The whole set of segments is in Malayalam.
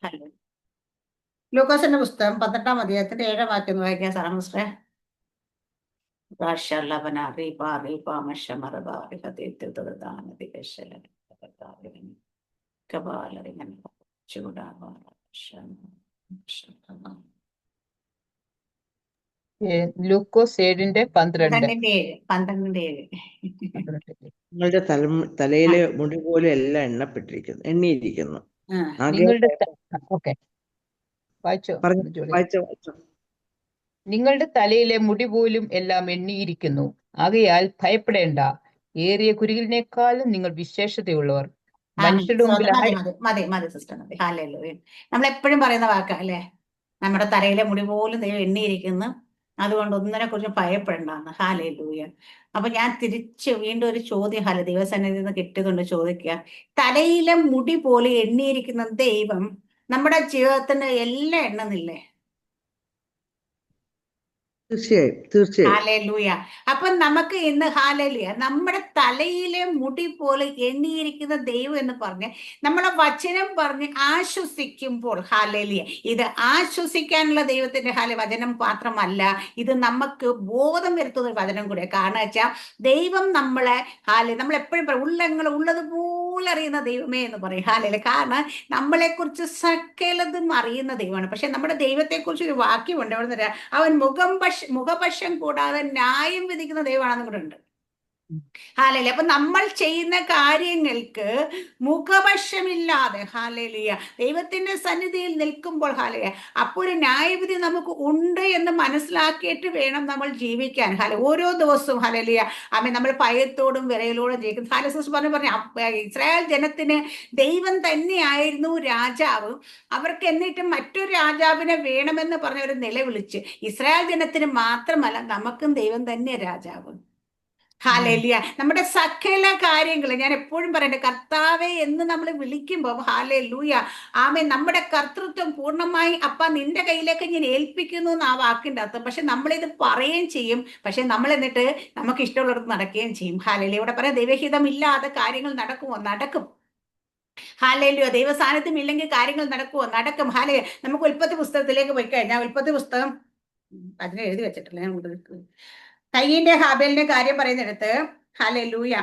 ഹലോ. ലൂക്കോസിന്റെ പുസ്തകം 18-ാം അധ്യായത്തിന്റെ 7-ാം വാക്യം ഒന്ന് വായിക്കാൻ സാറാ മിസ്റ്ററെ. ലൂക്കോസ് 7:12. 12-7. നിങ്ങളുടെ തലയിലെ മുടി പോലെ എല്ലാം എണ്ണിയിരിക്കുന്നു. നിങ്ങളുടെ ഓക്കെ വായിച്ചോ വായിച്ചോ. നിങ്ങളുടെ തലയിലെ മുടി പോലും എല്ലാം എണ്ണിയിരിക്കുന്നു. ആകയാൽ ഭയപ്പെടേണ്ട. ഏറിയ കുരുകിലിനേക്കാളും നിങ്ങൾ വിശേഷതയുള്ളവർ. മനുഷ്യരുടെ മുമ്പിൽ മതി സിസ്റ്റർ, മതി. ഹല്ലേലൂയ. നമ്മളെപ്പോഴും പറയുന്ന വാക്കാ അല്ലേ, നമ്മുടെ തലയിലെ മുടി പോലും ദൈവം എണ്ണിയിരിക്കുന്നു, അതുകൊണ്ട് ഒന്നിനെ കുറിച്ച് ഭയപ്പെടണ്ടെന്ന്. ഹല്ലേലൂയ. അപ്പൊ ഞാൻ വീണ്ടും ഒരു ചോദ്യം ദൈവസന്നിധിയിൽ നിന്ന് കിട്ടിയതുകൊണ്ട് ചോദിക്കുക. തലയിലെ മുടി പോലെ എണ്ണിയിരിക്കുന്ന ദൈവം നമ്മുടെ ജീവിതത്തിന് എല്ലാം എണ്ണുന്നില്ലേ? തീർച്ചയായും. ഹല്ലേലൂയ. അപ്പൊ നമുക്ക് ഇന്ന് ഹല്ലേലൂയ നമ്മുടെ തലയിലെ മുടി പോലെ എണ്ണിയിരിക്കുന്ന ദൈവം എന്ന് പറഞ്ഞ് നമ്മളെ വചനം പറഞ്ഞ് ആശ്വസിക്കുമ്പോൾ, ഹല്ലേലൂയ, ഇത് ആശ്വസിക്കാനുള്ള ദൈവത്തിന്റെ വചനം മാത്രമല്ല, ഇത് നമുക്ക് ബോധം വരുത്തുന്ന വചനം കൂടെ. കാരണം വെച്ചാൽ ദൈവം നമ്മളെ നമ്മളെപ്പോഴും ഉള്ളങ്ങൾ ഉള്ളതുപോലെ അറിയുന്ന ദൈവമേ എന്ന് പറയും. കാരണം നമ്മളെക്കുറിച്ച് സകലതും അറിയുന്ന ദൈവമാണ്. പക്ഷെ നമ്മുടെ ദൈവത്തെക്കുറിച്ച് ഒരു വാക്യമുണ്ട്, എവിടെ അവൻ മുഖപക്ഷം കൂടാതെ ന്യായം വിധിക്കുന്ന ദൈവമാണെന്നും കൂടെ ഉണ്ട്. അപ്പൊ നമ്മൾ ചെയ്യുന്ന കാര്യങ്ങൾക്ക് മുഖപക്ഷമില്ലാതെ ദൈവത്തിന്റെ സന്നിധിയിൽ നിൽക്കുമ്പോൾ അപ്പോൾ ഒരു ന്യായവിധി നമുക്ക് ഉണ്ട് എന്ന് മനസ്സിലാക്കിയിട്ട് വേണം നമ്മൾ ജീവിക്കാൻ. ഓരോ ദിവസവും നമ്മൾ ഭയത്തോടും വിറയലോടും ജീവിക്കും. പറഞ്ഞു ഇസ്രായേൽ ജനത്തിന് ദൈവം തന്നെയായിരുന്നു രാജാവ്. അവർക്ക് എന്നിട്ട് മറ്റൊരു രാജാവിനെ വേണമെന്ന് പറഞ്ഞവർ നിലവിളിച്ച്, ഇസ്രായേൽ ജനത്തിന് മാത്രമല്ല നമുക്കും ദൈവം തന്നെ രാജാവ്. ഹല്ലേലൂയ. നമ്മുടെ സകല കാര്യങ്ങൾ ഞാൻ എപ്പോഴും പറയട്ടെ, കർത്താവെ എന്ന് നമ്മൾ വിളിക്കുമ്പോൾ ഹല്ലേലൂയ ആമേൻ, നമ്മുടെ കർത്തൃത്വം പൂർണ്ണമായി അപ്പ നിന്റെ കയ്യിലേക്ക് ഞാൻ ഏൽപ്പിക്കുന്നു എന്ന് ആ വാക്കിന്റെ അർത്ഥം. പക്ഷെ നമ്മളിത് പറയുകയും ചെയ്യും, പക്ഷെ നമ്മൾ എന്നിട്ട് നമുക്ക് ഇഷ്ടമുള്ളിടത്ത് നടക്കുകയും ചെയ്യും. ഹല്ലേലൂയ. ഇവിടെ പറയാം, ദൈവഹിതമില്ലാതെ കാര്യങ്ങൾ നടക്കുമോ? നടക്കും. ഹല്ലേലൂയ. ദൈവ സാന്നിധ്യം ഇല്ലെങ്കിൽ കാര്യങ്ങൾ നടക്കുമോ? നടക്കും. ഹല്ലേലൂയ. നമുക്ക് ഉൽപ്പത്തി പുസ്തകത്തിലേക്ക് പോയി കഴിഞ്ഞാൽ, ഉൽപ്പത്തി പുസ്തകം അതിനെ എഴുതി വെച്ചിട്ടില്ല, ഞാൻ കയ്യന്റെ ഹാബേലിന്റെ കാര്യം പറയുന്നിടത്ത് ഹല്ലേലൂയ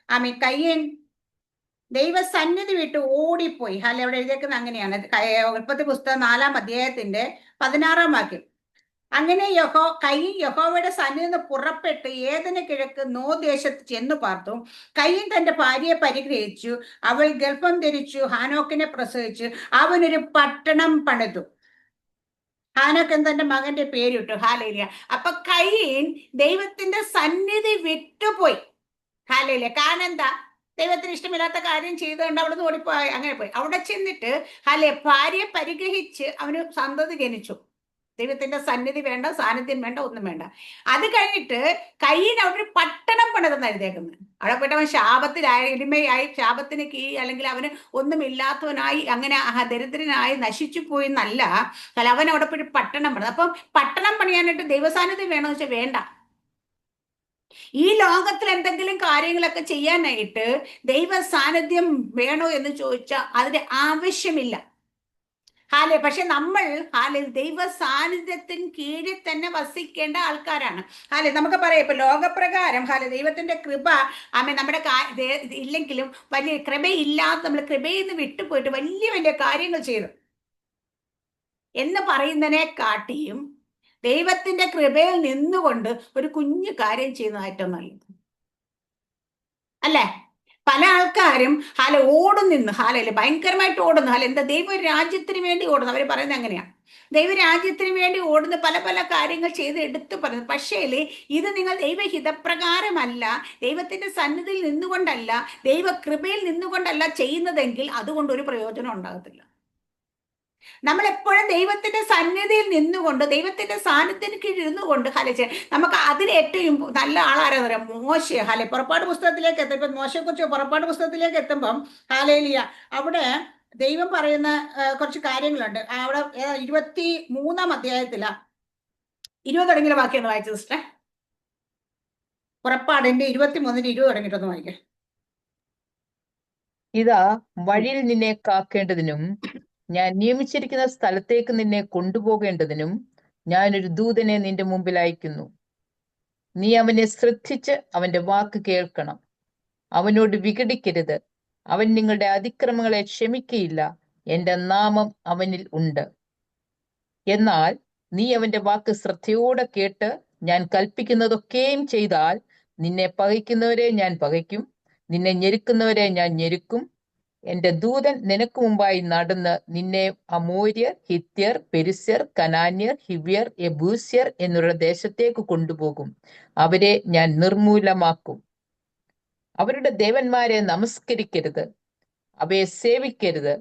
ആമേൻ, കയ്യൻ ദൈവസന്നിധി വിട്ട് ഓടിപ്പോയി. അവിടെ എഴുതിയേക്കുന്നത് അങ്ങനെയാണ്. ഉൽപ്പത്തി പുസ്തകം 4-ാം അധ്യായത്തിന്റെ 16-ാം വാക്യം. അങ്ങനെ കയ്യൻ യഹോവയുടെ സന്നിധിയിൽ നിന്ന് പുറപ്പെട്ട് ഏദന് കിഴക്ക് നോദേശത്ത് ചെന്നു പാർത്തു. കയ്യൻ തന്റെ ഭാര്യയെ പരിഗ്രഹിച്ചു, അവൾ ഗർഭം ധരിച്ചു, ഹാനോക്കിനെ പ്രസവിച്ചു, അവനൊരു പട്ടണം പണിതു. ഹാനോക്ക് തന്റെ മകന്റെ പേരിട്ടു. ഹല്ലേലൂയ. അപ്പൊ കയ്യൻ ദൈവത്തിന്റെ സന്നിധി വിട്ടുപോയി. ഹല്ലേലൂയ. കാരണം എന്താ? ദൈവത്തിന് ഇഷ്ടമില്ലാത്ത കാര്യം ചെയ്തുകൊണ്ട് അവിടെ നിന്ന് ഓടിപ്പോയി. അങ്ങനെ പോയി. അവിടെ ചെന്നിട്ട് ഭാര്യയെ പരിഗ്രഹിച്ച് അവന് സന്തതി ജനിച്ചു. ദൈവത്തിന്റെ സന്നിധി വേണ്ട, സാന്നിധ്യം വേണ്ട, ഒന്നും വേണ്ട. അത് കഴിഞ്ഞിട്ട് കയ്യിൽ അവിടെ ഒരു പട്ടണം പണിതെന്ന് എഴുതിയേക്കുന്നത്. അവിടെ പോയിട്ട് അവൻ ശാപത്തിലായി, എളിമയായി, ശാപത്തിന് അല്ലെങ്കിൽ അവന് ഒന്നുമില്ലാത്തവനായി, അങ്ങനെ ദരിദ്രനായി നശിച്ചു പോയി എന്നല്ല. അവൻ അവിടെ പോയിട്ട് പട്ടണം പണിത്. അപ്പം പട്ടണം പണിയാനായിട്ട് ദൈവസാന്നിധ്യം വേണമെന്ന് വെച്ചാൽ വേണ്ട. ഈ ലോകത്തിൽ എന്തെങ്കിലും കാര്യങ്ങളൊക്കെ ചെയ്യാനായിട്ട് ദൈവ സാന്നിധ്യം വേണോ എന്ന് ചോദിച്ചാൽ അതിന്റെ ആവശ്യമില്ല. പക്ഷെ നമ്മൾ ദൈവ സാന്നിധ്യത്തിന് കീഴിൽ തന്നെ വസിക്കേണ്ട ആൾക്കാരാണ്. നമുക്ക് പറയാം, ഇപ്പൊ ലോകപ്രകാരം ദൈവത്തിന്റെ കൃപ നമ്മുടെ ഇല്ലെങ്കിലും വലിയ കൃപയില്ലാതെ നമ്മൾ കൃപയിൽ നിന്ന് വിട്ടുപോയിട്ട് വലിയ വലിയ കാര്യങ്ങൾ ചെയ്തു എന്ന് പറയുന്നതിനെ കാട്ടിയും ദൈവത്തിന്റെ കൃപയിൽ നിന്നുകൊണ്ട് ഒരു കുഞ്ഞു കാര്യം ചെയ്യുന്നതായിട്ടും നല്ലത് അല്ലേ? പല ആൾക്കാരും ഓടും നിന്ന് ഭയങ്കരമായിട്ട് ഓടുന്നു. എന്താ? ദൈവരാജ്യത്തിന് വേണ്ടി ഓടുന്നു. അവർ പറയുന്നത് അങ്ങനെയാണ്. ദൈവരാജ്യത്തിന് വേണ്ടി ഓടുന്ന പല പല കാര്യങ്ങൾ ചെയ്ത് എടുത്തു പറയുന്നത്. പക്ഷേ ഇത് നിങ്ങൾ ദൈവഹിതപ്രകാരമല്ല, ദൈവത്തിന്റെ സന്നിധിയിൽ നിന്നുകൊണ്ടല്ല, ദൈവകൃപയിൽ നിന്നുകൊണ്ടല്ല ചെയ്യുന്നതെങ്കിൽ അതുകൊണ്ട് ഒരു പ്രയോജനം ഉണ്ടാകത്തില്ല. നമ്മൾ എപ്പോഴും ദൈവത്തിന്റെ സന്നിധിയിൽ നിന്നുകൊണ്ട്, ദൈവത്തിന്റെ സാന്നിധ്യത്തിന് കീഴിൽ ഇരുന്നുകൊണ്ട് നമുക്ക് അതിന് ഏറ്റവും നല്ല ആളാരെന്ന് പറയാം, മോശെ. പുറപ്പാട് പുസ്തകത്തിലേക്ക് എത്തുമ്പോൾ മോശയെ കുറിച്ച് പുറപ്പാട് പുസ്തകത്തിലേക്ക് എത്തുമ്പം ഹല്ലേലൂയ അവിടെ ദൈവം പറയുന്ന കുറച്ച് കാര്യങ്ങളുണ്ട്. അവിടെ 23-ാം അധ്യായത്തില 20 തുടങ്ങിയ വാക്യം വായിച്ചത് സിസ്റ്റർ. പുറപ്പാടിന്റെ 23-20 തുടങ്ങിയിട്ടൊന്ന് വായിക്കാം. ഇതാ, വഴിയിൽ നിന്നെ കാക്കേണ്ടതിനും ഞാൻ നിയമിച്ചിരിക്കുന്ന സ്ഥലത്തേക്ക് നിന്നെ കൊണ്ടുപോകേണ്ടതിനും ഞാനൊരു ദൂതനെ നിന്റെ മുമ്പിൽ അയക്കുന്നു. നീ അവനെ ശ്രദ്ധിച്ച് അവന്റെ വാക്ക് കേൾക്കണം. അവനോട് വിഘടിക്കരുത്. അവൻ നിങ്ങളുടെ അതിക്രമങ്ങളെ ക്ഷമിക്കയില്ല. എന്റെ നാമം അവനിൽ ഉണ്ട്. എന്നാൽ നീ അവന്റെ വാക്ക് ശ്രദ്ധയോടെ കേട്ട് ഞാൻ കൽപ്പിക്കുന്നതൊക്കെയും ചെയ്താൽ നിന്നെ പകയ്ക്കുന്നവരെ ഞാൻ പകയ്ക്കും, നിന്നെ ഞെരുക്കുന്നവരെ ഞാൻ ഞെരുക്കും. എന്റെ ദൂതൻ നിനക്ക് മുമ്പായി നടന്ന് നിന്നെ അമോര്യർ, ഹിത്യർ, പെരിസ്യർ, കനാന്യർ, ഹിവ്യർ, യെബൂസ്യർ എന്നുള്ള ദേശത്തേക്ക് കൊണ്ടുപോകും. അവരെ ഞാൻ നിർമൂലമാക്കും. അവരുടെ ദേവന്മാരെ നമസ്കരിക്കരുത്, അവയെ സേവിക്കരുത്,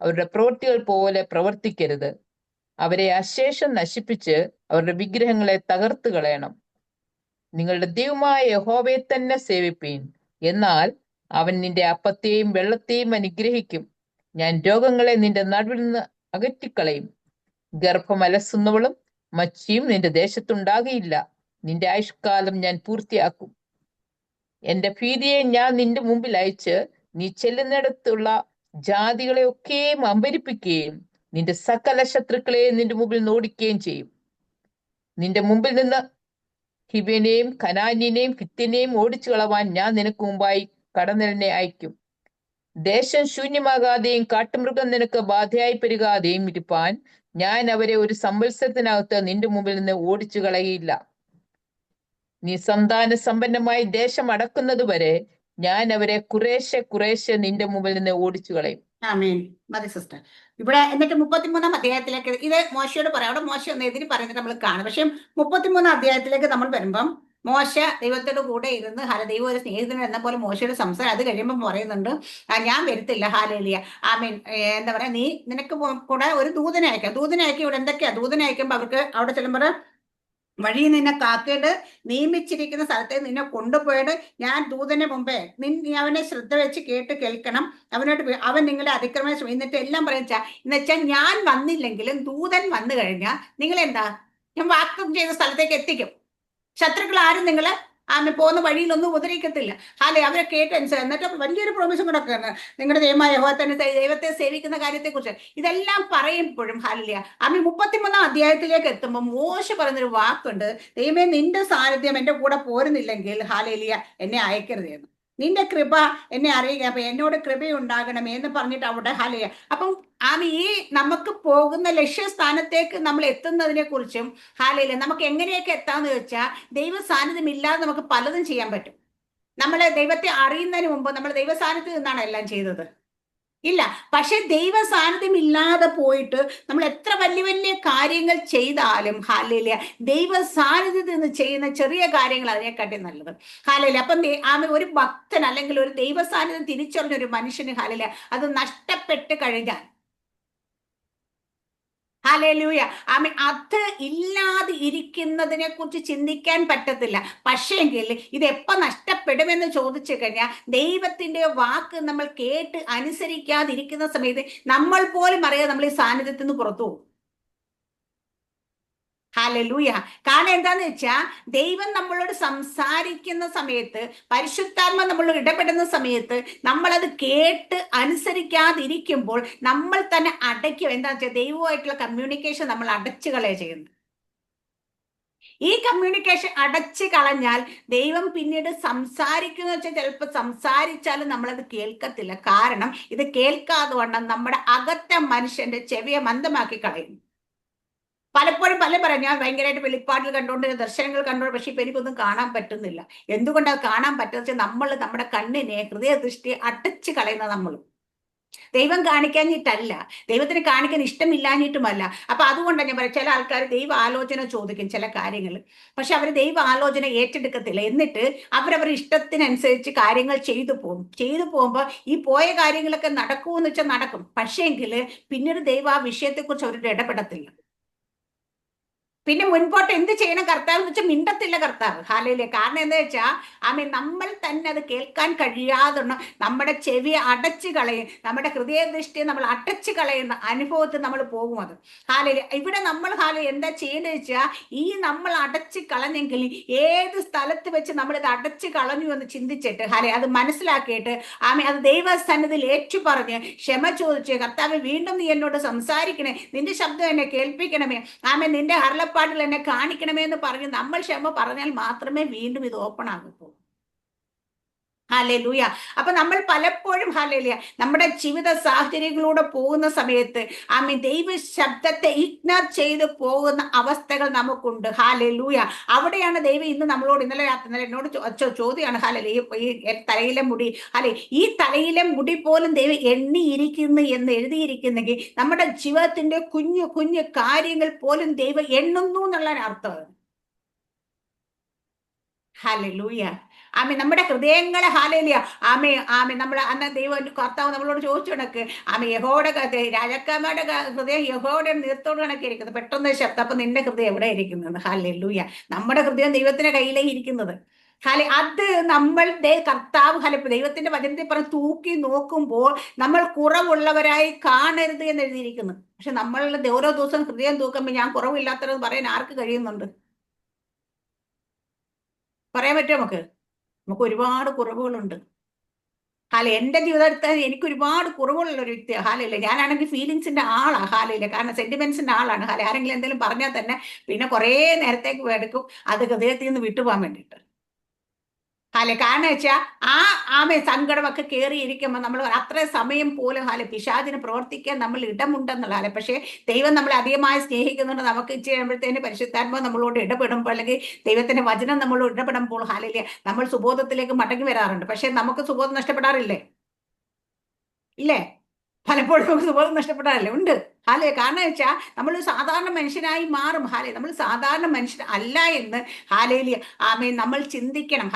അവരുടെ പ്രവൃത്തികൾ പോലെ പ്രവർത്തിക്കരുത്. അവരെ അശേഷം നശിപ്പിച്ച് അവരുടെ വിഗ്രഹങ്ങളെ തകർത്ത് കളയണം. നിങ്ങളുടെ ദൈവമായ യഹോവയെ തന്നെ സേവിപ്പീൻ. എന്നാൽ അവൻ നിന്റെ അപ്പത്തെയും വെള്ളത്തെയും അനുഗ്രഹിക്കും. ഞാൻ രോഗങ്ങളെ നിന്റെ നടുവിൽ നിന്ന് അകറ്റിക്കളയും. ഗർഭം അലസുന്നവളും മച്ചിയും നിന്റെ ദേശത്തുണ്ടാകയില്ല. നിന്റെ ആയുഷ്കാലം ഞാൻ പൂർത്തിയാക്കും. എന്റെ ഭീതിയെ ഞാൻ നിന്റെ മുമ്പിൽ അയച്ച് നീ ചെല്ലുന്നിടത്തുള്ള ജാതികളെ ഒക്കെയും അമ്പരിപ്പിക്കുകയും നിന്റെ സകല ശത്രുക്കളെയും നിന്റെ മുമ്പിൽ നോടിക്കുകയും ചെയ്യും. നിന്റെ മുമ്പിൽ നിന്ന് ഹിവ്യനെയും കനാന്യനെയും ഹിത്യനെയും ഓടിച്ചു കളവാൻ ഞാൻ നിനക്ക് മുമ്പായി കടന്നലിനെ അയക്കും. ദേശം ശൂന്യമാകാതെയും കാട്ടുമൃഗം നിനക്ക് ബാധയായി പെരുകാതെയും ഇരിപ്പാൻ ഞാൻ അവരെ ഒരു സംവത്സരത്തിനകത്ത് നിന്റെ മുമ്പിൽ നിന്ന് ഓടിച്ചു കളയില്ല. നീ സന്താന സമ്പന്നമായി ദേശം അടക്കുന്നത് വരെ ഞാൻ അവരെ കുറേശ്ശെ കുറേശ്ശെ നിന്റെ മുമ്പിൽ നിന്ന് ഓടിച്ചു കളയും. ആമേൻ. മതി സിസ്റ്റർ. ഇവിടെ എന്നിട്ട് 33-ാം അധ്യായത്തിലേക്ക് ഇത് മോശയോട് പറയാം. അവിടെ മോശ ഒന്ന് എതിരി പറയുന്നത് നമ്മൾ കാണും. പക്ഷെ 33-ാം അധ്യായത്തിലേക്ക് നമ്മൾ വരുമ്പം മോശ ദൈവത്തോട് കൂടെ ഇരുന്ന് ദൈവം ഒരു സ്നേഹിതൻ എന്ന പോലെ മോശയുടെ സംസാരം അത് കഴിയുമ്പോൾ പറയുന്നുണ്ട്, ഞാൻ വരുത്തില്ല. ഹാലേലിയ. ആമീൻ. എന്താ പറയാ, നിനക്ക് കൂടെ ഒരു ദൂതനെ അയക്കാം. ദൂതനെ അയക്കും. ഇവിടെ എന്തൊക്കെയാ ദൂതനെ അയക്കുമ്പോൾ അവർക്ക് അവിടെ ചെല്ലുമ്പോൾ വഴി നിന്നെ കാക്കേണ്ട നിയമിച്ചിരിക്കുന്ന സ്ഥലത്തെ നിന്നെ കൊണ്ടുപോയത് ഞാൻ ദൂതന് മുമ്പേ നീ അവനെ ശ്രദ്ധ വെച്ച് കേൾക്കണം. അവൻ നിങ്ങളെ അതിക്രമം എന്നിട്ട് എല്ലാം പറയാ എന്നുവെച്ചാൽ ഞാൻ വന്നില്ലെങ്കിലും ദൂതൻ വന്നു കഴിഞ്ഞാൽ നിങ്ങളെന്താ, ഞാൻ വാക്തം ചെയ്ത സ്ഥലത്തേക്ക് എത്തിക്കും. ശത്രുക്കൾ ആരും നിങ്ങളെ പോകുന്ന വഴിയിലൊന്നും ഉപദ്രവിക്കത്തില്ല. അവരെ കേട്ടനുസരിച്ച് എന്നിട്ട് വലിയൊരു പ്രോമിസും കൂടെ ഒക്കെ നിങ്ങളുടെ ദൈവമായ ദൈവത്തെ സേവിക്കുന്ന കാര്യത്തെക്കുറിച്ച് ഇതെല്ലാം പറയുമ്പോഴും ഹാലിയ 33-ാം അധ്യായത്തിലേക്ക് എത്തുമ്പോൾ മോശ പറയുന്നൊരു വാക്കുണ്ട്, ദൈവമേ നിന്റെ സാന്നിധ്യം എന്റെ കൂടെ പോരുന്നില്ലെങ്കിൽ ഹാലേലിയ എന്നെ അയക്കരുത് എന്ന്. നിന്റെ കൃപ എന്നെ അറിയുക, അപ്പൊ എന്നോട് കൃപയുണ്ടാകണമേ എന്ന് പറഞ്ഞിട്ട് അവിടെ ഹാലേലിയ. അപ്പം ഈ നമുക്ക് പോകുന്ന ലക്ഷ്യസ്ഥാനത്തേക്ക് നമ്മൾ എത്തുന്നതിനെ കുറിച്ചും ഹാലേലിയ നമുക്ക് എങ്ങനെയൊക്കെ എത്താന്ന് വെച്ചാൽ ദൈവ സാന്നിധ്യം ഇല്ലാതെ നമുക്ക് പലതും ചെയ്യാൻ പറ്റും. നമ്മളെ ദൈവത്തെ അറിയുന്നതിന് മുമ്പ് നമ്മൾ ദൈവ സാന്നിധ്യത്തിൽ നിന്നാണ് എല്ലാം ചെയ്തത് ഇല്ല. പക്ഷെ ദൈവ സാന്നിധ്യം ഇല്ലാതെ പോയിട്ട് നമ്മൾ എത്ര വലിയ വലിയ കാര്യങ്ങൾ ചെയ്താലും ഹാലേലിയ ദൈവ സാന്നിധ്യത്തിൽ നിന്ന് ചെയ്യുന്ന ചെറിയ കാര്യങ്ങൾ അതിനെക്കാട്ടി നല്ലത്. ഹാലേലിയ. അപ്പം ഒരു ഭക്തൻ അല്ലെങ്കിൽ ഒരു ദൈവ സാന്നിധ്യം തിരിച്ചറിഞ്ഞ ഒരു മനുഷ്യന് ഹാലേലിയ അത് നഷ്ടപ്പെട്ട് കഴിഞ്ഞാൽ ഹല്ലേലൂയ അത് ഇല്ലാതെ ഇരിക്കുന്നതിനെ കുറിച്ച് ചിന്തിക്കാൻ പറ്റത്തില്ല. പക്ഷേങ്കിൽ ഇത് എപ്പോ നഷ്ടപ്പെടുമെന്ന് ചോദിച്ചു കഴിഞ്ഞാൽ ദൈവത്തിന്റെ വാക്ക് നമ്മൾ കേട്ട് അനുസരിക്കാതിരിക്കുന്ന സമയത്ത് നമ്മൾ പോലും അറിയാതെ നമ്മൾ ഈ സാന്നിധ്യത്തിൽ നിന്ന് പുറത്തു പോകും. ഹല്ലേലൂയ. കാരണം എന്താന്ന് വെച്ചാൽ ദൈവം നമ്മളോട് സംസാരിക്കുന്ന സമയത്ത് പരിശുദ്ധാത്മ നമ്മളോട് ഇടപെടുന്ന സമയത്ത് നമ്മളത് കേട്ട് അനുസരിക്കാതിരിക്കുമ്പോൾ നമ്മൾ തന്നെ അടയ്ക്കും. എന്താണെന്ന് വെച്ചാൽ ദൈവമായിട്ടുള്ള കമ്മ്യൂണിക്കേഷൻ നമ്മൾ അടച്ചു കളയുക ചെയ്യുന്നത്. ഈ കമ്മ്യൂണിക്കേഷൻ അടച്ചു കളഞ്ഞാൽ ദൈവം പിന്നീട് സംസാരിക്കുന്ന വെച്ചാൽ ചിലപ്പോൾ സംസാരിച്ചാലും നമ്മളത് കേൾക്കത്തില്ല. കാരണം ഇത് കേൾക്കാതെ വണ്ണം നമ്മുടെ അകത്തെ മനുഷ്യന്റെ ചെവിയെ മന്ദമാക്കി കളയും. പലപ്പോഴും പറയാം, ഞാൻ ഭയങ്കരമായിട്ട് വെളിപ്പാടിൽ കണ്ടുകൊണ്ട് ദർശനങ്ങൾ കണ്ടുകൊണ്ട്, പക്ഷെ ഇപ്പൊ എനിക്കൊന്നും കാണാൻ പറ്റുന്നില്ല. എന്തുകൊണ്ടത് കാണാൻ പറ്റുന്ന നമ്മൾ നമ്മുടെ കണ്ണിനെ ഹൃദയദൃഷ്ടി അടച്ചു കളയുന്ന നമ്മൾ ദൈവം കാണിക്കാഞ്ഞിട്ടല്ല, ദൈവത്തിന് കാണിക്കാൻ ഇഷ്ടമില്ലാഞ്ഞിട്ടുമല്ല. അപ്പൊ അതുകൊണ്ടാണ് ഞാൻ പറയാം, ചില ആൾക്കാർ ദൈവ ആലോചന ചോദിക്കും ചില കാര്യങ്ങൾ, പക്ഷെ അവർ ദൈവ ആലോചന ഏറ്റെടുക്കത്തില്ല. എന്നിട്ട് അവരവരുടെ ഇഷ്ടത്തിനനുസരിച്ച് കാര്യങ്ങൾ ചെയ്തു പോകുമ്പോൾ ഈ പോയ കാര്യങ്ങളൊക്കെ നടക്കുമെന്ന് വെച്ചാൽ നടക്കും, പക്ഷേങ്കിൽ പിന്നീട് ദൈവം ആ വിഷയത്തെക്കുറിച്ച് അവരുടെ ഇടപെടത്തില്ല. പിന്നെ മുൻപോട്ട് എന്ത് ചെയ്യണം കർത്താവ് എന്ന് വെച്ചാൽ മിണ്ടത്തില്ല കർത്താവ്. ഹാലയിലെ കാരണം എന്താ വെച്ചാൽ നമ്മൾ തന്നെ അത് കേൾക്കാൻ കഴിയാതെ നമ്മുടെ ചെവി അടച്ചു കളയും, നമ്മുടെ ഹൃദയദൃഷ്ടിയെ നമ്മൾ അടച്ചു കളയുന്ന അനുഭവത്തിൽ നമ്മൾ പോകും. അത് ഹാലയിലെ ഇവിടെ നമ്മൾ എന്താ ചെയ്യേണ്ടത് വെച്ചാൽ നമ്മൾ അടച്ചു കളഞ്ഞെങ്കിൽ ഏത് സ്ഥലത്ത് വെച്ച് നമ്മൾ ഇത് അടച്ചു കളഞ്ഞു എന്ന് ചിന്തിച്ചിട്ട് അത് മനസ്സിലാക്കിയിട്ട് അത് ദൈവസന്നിധിയിൽ ഏറ്റു പറഞ്ഞ് ക്ഷമ ചോദിച്ച് കർത്താവ് വീണ്ടും നീ എന്നോട് സംസാരിക്കണേ, നിന്റെ ശബ്ദം എന്നെ കേൾപ്പിക്കണമേ, നിന്റെ അരുളപ്പാടിൽ എന്നെ കാണിക്കണമേ എന്ന് പറഞ്ഞ് നമ്മൾ ക്ഷമ പറഞ്ഞാൽ മാത്രമേ വീണ്ടും ഇത് ഓപ്പൺ ആകൂ. ഹല്ലേലൂയ. അപ്പൊ നമ്മൾ പലപ്പോഴും ഹല്ലേലൂയ നമ്മുടെ ജീവിത സാഹചര്യങ്ങളിലൂടെ പോകുന്ന സമയത്ത് ദൈവ ശബ്ദത്തെ ഇഗ്നോർ ചെയ്ത് പോകുന്ന അവസ്ഥകൾ നമുക്കുണ്ട്. ഹല്ലേലൂയ. അവിടെയാണ് ദൈവം ഇന്ന് നമ്മളോട് ഇന്നലെ എന്നോട് ചോദ്യമാണ് ഹല്ലേലൂയ, ഈ തലയിലെ മുടി ഈ തലയിലെ മുടി പോലും ദൈവം എണ്ണിയിരിക്കുന്നു എന്ന് എഴുതിയിരിക്കുന്നെങ്കിൽ നമ്മുടെ ജീവിതത്തിന്റെ കുഞ്ഞു കുഞ്ഞു കാര്യങ്ങൾ പോലും ദൈവം എണ്ണുന്നു എന്നുള്ള അർത്ഥമാണ്. ഹല്ലേലൂയ. നമ്മുടെ ഹൃദയങ്ങളെ ഹാലേലിയ നമ്മൾ അന്ന് ദൈവം കർത്താവ് നമ്മളോട് ചോദിച്ചു കണക്ക് യഹോവയുടെ രാജാക്കന്മാരുടെ ഹൃദയം യഹോവയുടെ നീർത്തോട് കണക്കെ ഇരിക്കുന്നത്. പെട്ടെന്ന് ശബ്ദം, അപ്പൊ നിന്റെ ഹൃദയം എവിടെ ഇരിക്കുന്നത്? ഹല്ലേലൂയ. നമ്മുടെ ഹൃദയം ദൈവത്തിന്റെ കയ്യിലേ ഇരിക്കുന്നത്. അത് നമ്മളുടെ കർത്താവ് ദൈവത്തിന്റെ വചനത്തിൽ പറഞ്ഞ് തൂക്കി നോക്കുമ്പോൾ നമ്മൾ കുറവുള്ളവരായി കാണരുത് എന്ന് എഴുതിയിരിക്കുന്നു. പക്ഷെ നമ്മളുടെ ഓരോ ദിവസം ഹൃദയം തൂക്കുമ്പോൾ ഞാൻ കുറവില്ലാത്തത് പറയാൻ ആർക്ക് കഴിയുന്നുണ്ട്? പറയാൻ പറ്റുമോ? നമുക്ക് ഒരുപാട് കുറവുകളുണ്ട്. എന്റെ ജീവിതത്തിൽ എനിക്ക് ഒരുപാട് കുറവുള്ള ഒരു വ്യക്തിയാണ്. ഹാലയില്ല, ഞാനാണെങ്കിൽ ഫീലിങ്സിന്റെ ആളാണ്. ഹാലയില്ല, കാരണം സെന്റിമെന്റ്സിന്റെ ആളാണ്. ആരെങ്കിലും എന്തെങ്കിലും പറഞ്ഞാൽ തന്നെ പിന്നെ കുറേ നേരത്തേക്ക് എടുക്കും അത് ഹൃദയത്തിൽ നിന്ന് വിട്ടുപോകാൻ വേണ്ടിയിട്ട്. കാരണം വെച്ചാൽ സങ്കടമൊക്കെ കയറിയിരിക്കുമ്പോൾ നമ്മൾ അത്ര സമയം പോലും പിശാചിന് പ്രവർത്തിക്കാൻ നമ്മൾ ഇടമുണ്ടെന്നുള്ള പക്ഷേ ദൈവം നമ്മളെ അധികമായി സ്നേഹിക്കുന്നുണ്ട്. നമുക്ക് ചെയ്യുമ്പോഴത്തേന് പരിശുദ്ധാത്മാവ് നമ്മളോട് ഇടപെടുമ്പോൾ അല്ലെങ്കിൽ ദൈവത്തിന്റെ വചനം നമ്മളോട് ഇടപെടുമ്പോൾ നമ്മൾ സുബോധത്തിലേക്ക് മടങ്ങി വരാറുണ്ട്. പക്ഷെ നമുക്ക് സുബോധം നഷ്ടപ്പെടാറില്ലേ? ഇല്ലേ? പലപ്പോഴും നമുക്ക് സുബോധം നഷ്ടപ്പെടാറില്ലേ? ഉണ്ട്. കാരണം വെച്ചാൽ നമ്മൾ സാധാരണ മനുഷ്യനായി മാറും. നമ്മൾ സാധാരണ മനുഷ്യൻ അല്ല എന്ന് നമ്മൾ ചിന്തിക്കണം.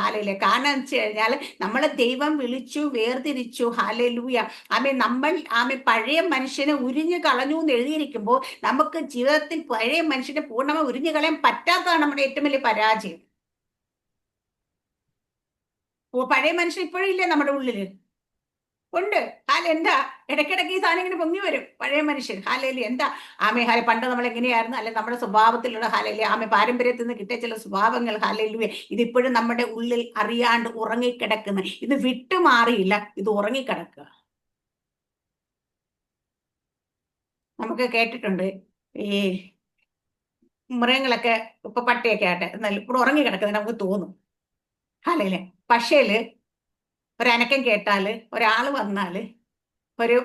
കാരണം വെച്ച് കഴിഞ്ഞാൽ നമ്മളെ ദൈവം വിളിച്ചു വേർതിരിച്ചു. നമ്മൾ പഴയ മനുഷ്യനെ ഉരിഞ്ഞു കളഞ്ഞു എന്ന് എഴുതിയിരിക്കുമ്പോൾ നമുക്ക് ജീവിതത്തിൽ പഴയ മനുഷ്യനെ പൂർണ്ണമായി ഉരിഞ്ഞു കളയാൻ പറ്റാത്തതാണ് നമ്മുടെ ഏറ്റവും വലിയ പരാജയം. പഴയ മനുഷ്യൻ ഇപ്പോഴും ഇല്ലേ നമ്മുടെ ഉള്ളില്? ഉണ്ട്. എന്താ ഇടയ്ക്കിടയ്ക്ക് ഈ സാധനം ഇങ്ങനെ പൊങ്ങി വരും, പഴയ മനുഷ്യൻ. എന്താ പണ്ട് നമ്മൾ എങ്ങനെയായിരുന്നു, അല്ലെ നമ്മുടെ സ്വഭാവത്തിലുള്ള പാരമ്പര്യത്തിൽ നിന്ന് കിട്ടിയ ചില സ്വഭാവങ്ങൾ ഇതിപ്പോഴും നമ്മുടെ ഉള്ളിൽ അറിയാണ്ട് ഉറങ്ങിക്കിടക്കുന്ന, ഇത് വിട്ടുമാറിയില്ല, ഇത് ഉറങ്ങിക്കിടക്കുക. നമുക്ക് കേട്ടിട്ടുണ്ട് ഈ മൃഗങ്ങളൊക്കെ ഇപ്പൊ പട്ടിയൊക്കെ ആട്ടെ എന്നാലും ഇവിടെ ഉറങ്ങിക്കിടക്കുന്നത് നമുക്ക് തോന്നും. പക്ഷേല് ഒരനക്കം കേട്ടാല്, ഒരാള് വന്നാല്, ഒരു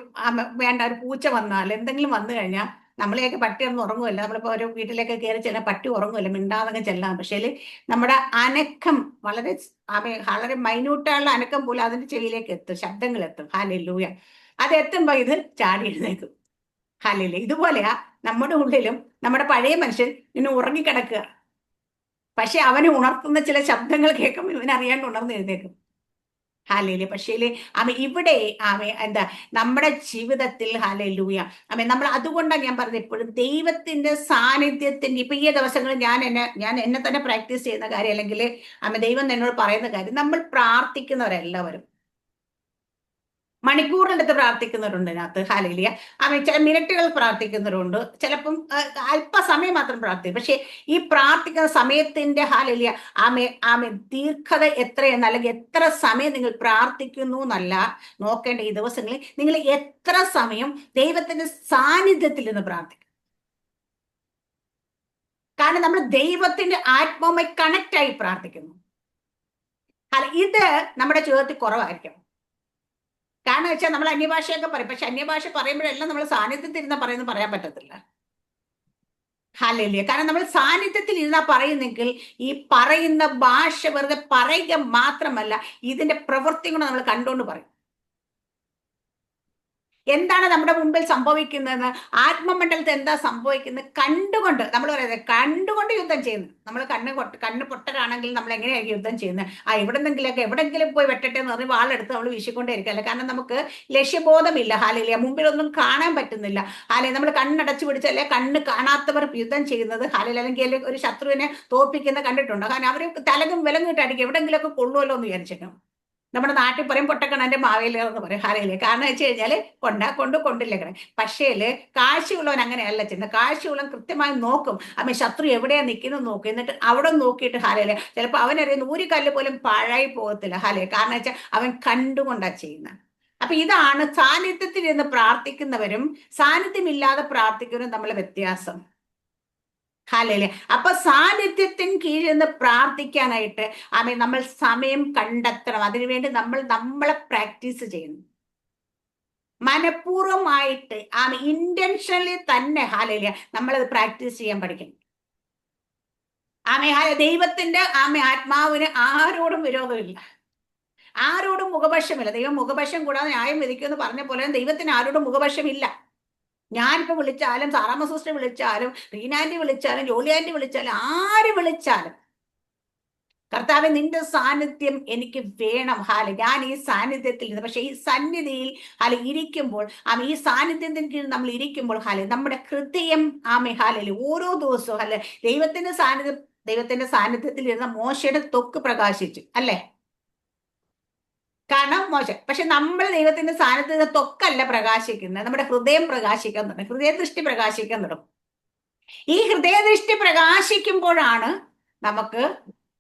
ഒരു പൂച്ച വന്നാൽ, എന്തെങ്കിലും വന്നു കഴിഞ്ഞാൽ നമ്മളെയൊക്കെ പട്ടി ഒന്നും ഉറങ്ങുമല്ല. നമ്മളിപ്പോ ഒരു വീട്ടിലേക്ക് കയറി ചെല്ലാൻ പട്ടി ഉറങ്ങുമല്ല, മിണ്ടാതെ ചെല്ലാം. പക്ഷേ നമ്മുടെ അനക്കം വളരെ വളരെ മൈന്യൂട്ടായുള്ള അനക്കം പോലും അതിന്റെ ചെവിയിലേക്ക് എത്തും, ശബ്ദങ്ങൾ എത്തും. ഹല്ലേലൂയ. അത് എത്തുമ്പോ ഇത് ചാടി എഴുന്നേക്കും. ഹല്ലേലൂയ. ഇതുപോലെയാ നമ്മുടെ ഉള്ളിലും നമ്മുടെ പഴയ മനുഷ്യൻ ഇന്ന് ഉറങ്ങിക്കിടക്കുക. പക്ഷെ അവനെ ഉണർത്തുന്ന ചില ശബ്ദങ്ങൾ കേൾക്കുമ്പോൾ ഇവനറിയാണ്ട് ഉണർന്ന് എഴുന്നേക്കും. ഹല്ലേലൂയ. പക്ഷേ ഇവിടെ എന്താ നമ്മുടെ ജീവിതത്തിൽ ഹല്ലേലൂയ നമ്മൾ അതുകൊണ്ടാണ് ഞാൻ പറഞ്ഞത് എപ്പോഴും ദൈവത്തിന്റെ സാന്നിധ്യത്തിന്റെ ഇപ്പൊ ഈ ദിവസങ്ങളിൽ ഞാൻ എന്നെ തന്നെ പ്രാക്ടീസ് ചെയ്യുന്ന കാര്യം, അല്ലെങ്കിൽ ദൈവം എന്നോട് പറയുന്ന കാര്യം, നമ്മൾ പ്രാർത്ഥിക്കുന്നവരെല്ലാവരും മണിക്കൂറിലെടുത്ത് പ്രാർത്ഥിക്കുന്നവരുണ്ട് ഇതിനകത്ത്. ഹല്ലേലൂയ. ചില മിനിറ്റുകൾ പ്രാർത്ഥിക്കുന്നവരുണ്ട്, ചിലപ്പം അല്പസമയം മാത്രം പ്രാർത്ഥിക്കും. പക്ഷെ ഈ പ്രാർത്ഥിക്കുന്ന സമയത്തിന്റെ ഹല്ലേലൂയ ദീർഘത എത്രയെന്ന്, അല്ലെങ്കിൽ എത്ര സമയം നിങ്ങൾ പ്രാർത്ഥിക്കുന്നു എന്നല്ല നോക്കേണ്ട. ഈ ദിവസങ്ങളിൽ നിങ്ങൾ എത്ര സമയം ദൈവത്തിന്റെ സാന്നിധ്യത്തിൽ നിന്ന് പ്രാർത്ഥിക്കും. കാരണം നമ്മൾ ദൈവത്തിന്റെ ആത്മാവുമായി കണക്ട് ആയി പ്രാർത്ഥിക്കുന്നു. ഇത് നമ്മുടെ ജീവിതത്തിൽ കുറവായിരിക്കും. കാരണം വെച്ചാൽ നമ്മൾ അന്യഭാഷയൊക്കെ പറയും, പക്ഷെ അന്യഭാഷ പറയുമ്പോഴെല്ലാം നമ്മൾ സാന്നിധ്യത്തിൽ ഇരുന്ന പറയുന്നത് പറയാൻ പറ്റത്തില്ല. ഹല്ലേലൂയ. കാരണം നമ്മൾ സാന്നിധ്യത്തിൽ ഇരുന്നാ പറയുന്നെങ്കിൽ ഈ പറയുന്ന ഭാഷ വെറുതെ പറയുക മാത്രമല്ല, ഇതിന്റെ പ്രവൃത്തി കൊണ്ട് നമ്മൾ കണ്ടുകൊണ്ട് പറയും. എന്താണ് നമ്മുടെ മുമ്പിൽ സംഭവിക്കുന്നതെന്ന്, ആത്മമണ്ഡലത്തിൽ എന്താ സംഭവിക്കുന്നത് കണ്ടുകൊണ്ട്, നമ്മൾ പറയുന്നത് കണ്ടുകൊണ്ട് യുദ്ധം ചെയ്യുന്നു. നമ്മൾ കണ്ണ് പൊട്ടരാണെങ്കിൽ നമ്മൾ എങ്ങനെയായിരിക്കും യുദ്ധം ചെയ്യുന്നത്? എവിടെങ്കിലും പോയി വെട്ടട്ടെ എന്ന് പറഞ്ഞ് വാളെടുത്ത് നമ്മൾ വീശിക്കൊണ്ടേയിരിക്കല്ല. കാരണം നമുക്ക് ലക്ഷ്യബോധമില്ല. ഹാലയില്ല, മുമ്പിലൊന്നും കാണാൻ പറ്റുന്നില്ല. ഹാലെ നമ്മൾ കണ്ണടച്ചു പിടിച്ചല്ലേ, കണ്ണ് കാണാത്തവർ യുദ്ധം ചെയ്യുന്നത് ഹാലയിൽ, അല്ലെങ്കിൽ ഒരു ശത്രുവിനെ തോൽപ്പിക്കുന്ന കണ്ടിട്ടുണ്ടോ? കാരണം അവർ തലകും വിലങ്ങിട്ടടിക്കും, എവിടെങ്കിലുമൊക്കെ കൊള്ളുമല്ലോ എന്ന് വിചാരിച്ചിട്ടും. നമ്മുടെ നാട്ടിൽ പറയും പൊട്ടക്കണന്റെ മാവേലിയെന്ന് പറയും ഹാലയില്. കാരണം വെച്ച് കഴിഞ്ഞാല് കൊണ്ടില്ലേ. പക്ഷേല് കാഴ്ചയുള്ളവൻ അങ്ങനെയല്ല ചെയ്യുന്നത്. കാഴ്ചയുള്ളവൻ കൃത്യമായി നോക്കും, ശത്രു എവിടെയാ നിൽക്കുന്നത് നോക്കും, എന്നിട്ട് അവിടെ നോക്കിയിട്ട് ഹാലയില് ചിലപ്പോൾ അവനറിയുന്ന ഒരു കല്ല് പോലും പാഴായി പോകത്തില്ല ഹാലയെ. കാരണം വെച്ചാൽ അവൻ കണ്ടുകൊണ്ടാ ചെയ്യുന്നത്. അപ്പൊ ഇതാണ് സാന്നിധ്യത്തിൽ ഇരുന്ന് പ്രാർത്ഥിക്കുന്നവരും സാന്നിധ്യമില്ലാതെ പ്രാർത്ഥിക്കുന്നവരും തമ്മിലുള്ള വ്യത്യാസം. ഹാലയിലെ. അപ്പൊ സാന്നിധ്യത്തിന് കീഴിൽ നിന്ന് പ്രാർത്ഥിക്കാനായിട്ട് നമ്മൾ സമയം കണ്ടെത്തണം. അതിനുവേണ്ടി നമ്മളെ പ്രാക്ടീസ് ചെയ്യുന്നു, മനഃപൂർവ്വമായിട്ട് ഇന്റൻഷനലി തന്നെ ഹാലയില നമ്മളത് പ്രാക്ടീസ് ചെയ്യാൻ പഠിക്കണം. ദൈവത്തിന്റെ ആത്മാവിന് ആരോടും വിരോധമില്ല, ആരോടും മുഖപക്ഷമില്ല. ദൈവം മുഖപക്ഷം കൂടാതെ ന്യായം വിധിക്കുമെന്ന് പറഞ്ഞ പോലെ ദൈവത്തിന് ആരോടും മുഖപക്ഷമില്ല. ഞാനിപ്പോ വിളിച്ചാലും, സാറാമ്മ സിസ്റ്റർ വിളിച്ചാലും, റീനാൻറ്റി വിളിച്ചാലും, ജോലി ആൻറ്റി വിളിച്ചാലും, ആര് വിളിച്ചാലും കർത്താവെ നിന്റെ സാന്നിധ്യം എനിക്ക് വേണം. ഞാൻ ഈ സാന്നിധ്യത്തിൽ ഇരുന്ന്, പക്ഷെ ഈ സന്നിധിയിൽ ഇരിക്കുമ്പോൾ ഈ സാന്നിധ്യത്തിന് കീഴിൽ നമ്മൾ ഇരിക്കുമ്പോൾ നമ്മുടെ ഹൃദയം ഓരോ ദിവസവും ദൈവത്തിന്റെ സാന്നിധ്യത്തിൽ ഇരുന്ന മോശയുടെ ത്വക്ക് പ്രകാശിച്ചു അല്ലേ? കാരണം മോശം. പക്ഷെ നമ്മൾ ദൈവത്തിന്റെ സാന്നിധ്യത്തിൽ ത്വക്കല്ല പ്രകാശിക്കുന്നത്, നമ്മുടെ ഹൃദയം പ്രകാശിക്കാൻ തുടങ്ങും, ഹൃദയദൃഷ്ടി പ്രകാശിക്കാൻ തുടങ്ങും. ഈ ഹൃദയദൃഷ്ടി പ്രകാശിക്കുമ്പോഴാണ് നമുക്ക്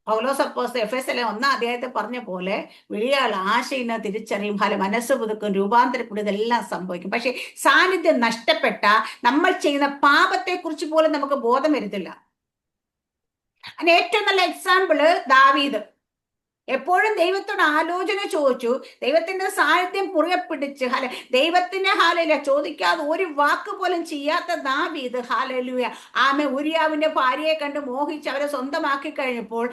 പൗലോസ് അപ്പോസ്തലൻ എഫെസ്യരിലെ 1-ാം അധ്യായത്തിൽ പറഞ്ഞ പോലെ വിളിയാൾ ആശയിനെ തിരിച്ചറിയും, മനസ്സ് പുതുക്കും, രൂപാന്തരപ്പെടും, ഇതെല്ലാം സംഭവിക്കും. പക്ഷെ സാന്നിധ്യം നഷ്ടപ്പെട്ട നമ്മൾ ചെയ്യുന്ന പാപത്തെ കുറിച്ച് പോലും നമുക്ക് ബോധം വരുത്തില്ല. അതിന് ഏറ്റവും നല്ല എക്സാമ്പിള് ദാവീദ്. എപ്പോഴും ദൈവത്തോട് ആലോചന ചോദിച്ചു, ദൈവത്തിന്റെ സാന്നിധ്യം മുറുകെ പിടിച്ച് ദൈവത്തിന്റെ ചോദിക്കാതെ ഒരു വാക്ക് പോലും ചെയ്യാത്ത ദാവീദ് ഉരിയാവിന്റെ ഭാര്യയെ കണ്ട് മോഹിച്ച് അവരെ സ്വന്തമാക്കി കഴിഞ്ഞപ്പോൾ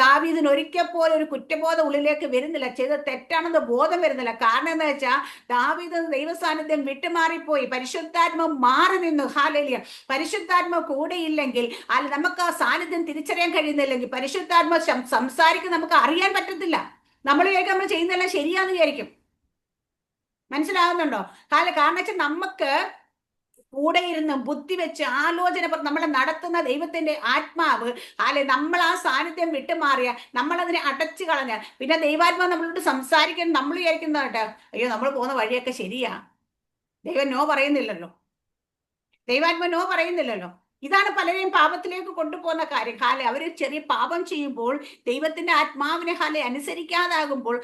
ദാവീദിന് ഒരിക്കൽ പോലും ഒരു കുറ്റബോധം ഉള്ളിലേക്ക് വരുന്നില്ല, ചെയ്ത് തെറ്റാണെന്ന് ബോധം വരുന്നില്ല. കാരണം എന്താ വെച്ചാൽ ദാവീദ് ദൈവ സാന്നിധ്യം വിട്ടുമാറിപ്പോയി, പരിശുദ്ധാത്മ മാറി നിന്നു. പരിശുദ്ധാത്മ കൂടെയില്ലെങ്കിൽ നമുക്ക് ആ സാന്നിധ്യം തിരിച്ചറിയാൻ കഴിയുന്നില്ലെങ്കിൽ, പരിശുദ്ധാത്മ സംസാരിക്കും നമുക്ക് അറിയാൻ പറ്റത്തില്ല. നമ്മൾ ചെയ്യുന്നതെല്ലാം ശരിയാന്ന് വിചാരിക്കും. മനസ്സിലാകുന്നുണ്ടോ? കാരണം വെച്ചാൽ നമുക്ക് കൂടെ ഇരുന്ന് ബുദ്ധി വെച്ച് ആലോചന നമ്മളെ നടത്തുന്ന ദൈവത്തിന്റെ ആത്മാവ് നമ്മൾ ആ സാന്നിധ്യം വിട്ടുമാറിയ, നമ്മളതിനെ അടച്ചു കളഞ്ഞ, പിന്നെ ദൈവാത്മാവ് നമ്മളോട് സംസാരിക്കാൻ നമ്മൾ വിചാരിക്കുന്നതായിട്ട് അയ്യോ നമ്മൾ പോകുന്ന വഴിയൊക്കെ ശരിയാ, ദൈവം നോ പറയുന്നില്ലല്ലോ, ദൈവാത്മാ നോ പറയുന്നില്ലല്ലോ. ഇതാണ് പലരെയും പാപത്തിലേക്ക് കൊണ്ടുപോകുന്ന കാര്യം. അവര് ചെറിയ പാപം ചെയ്യുമ്പോൾ ദൈവത്തിന്റെ ആത്മാവിനെ അനുസരിക്കാതാകുമ്പോൾ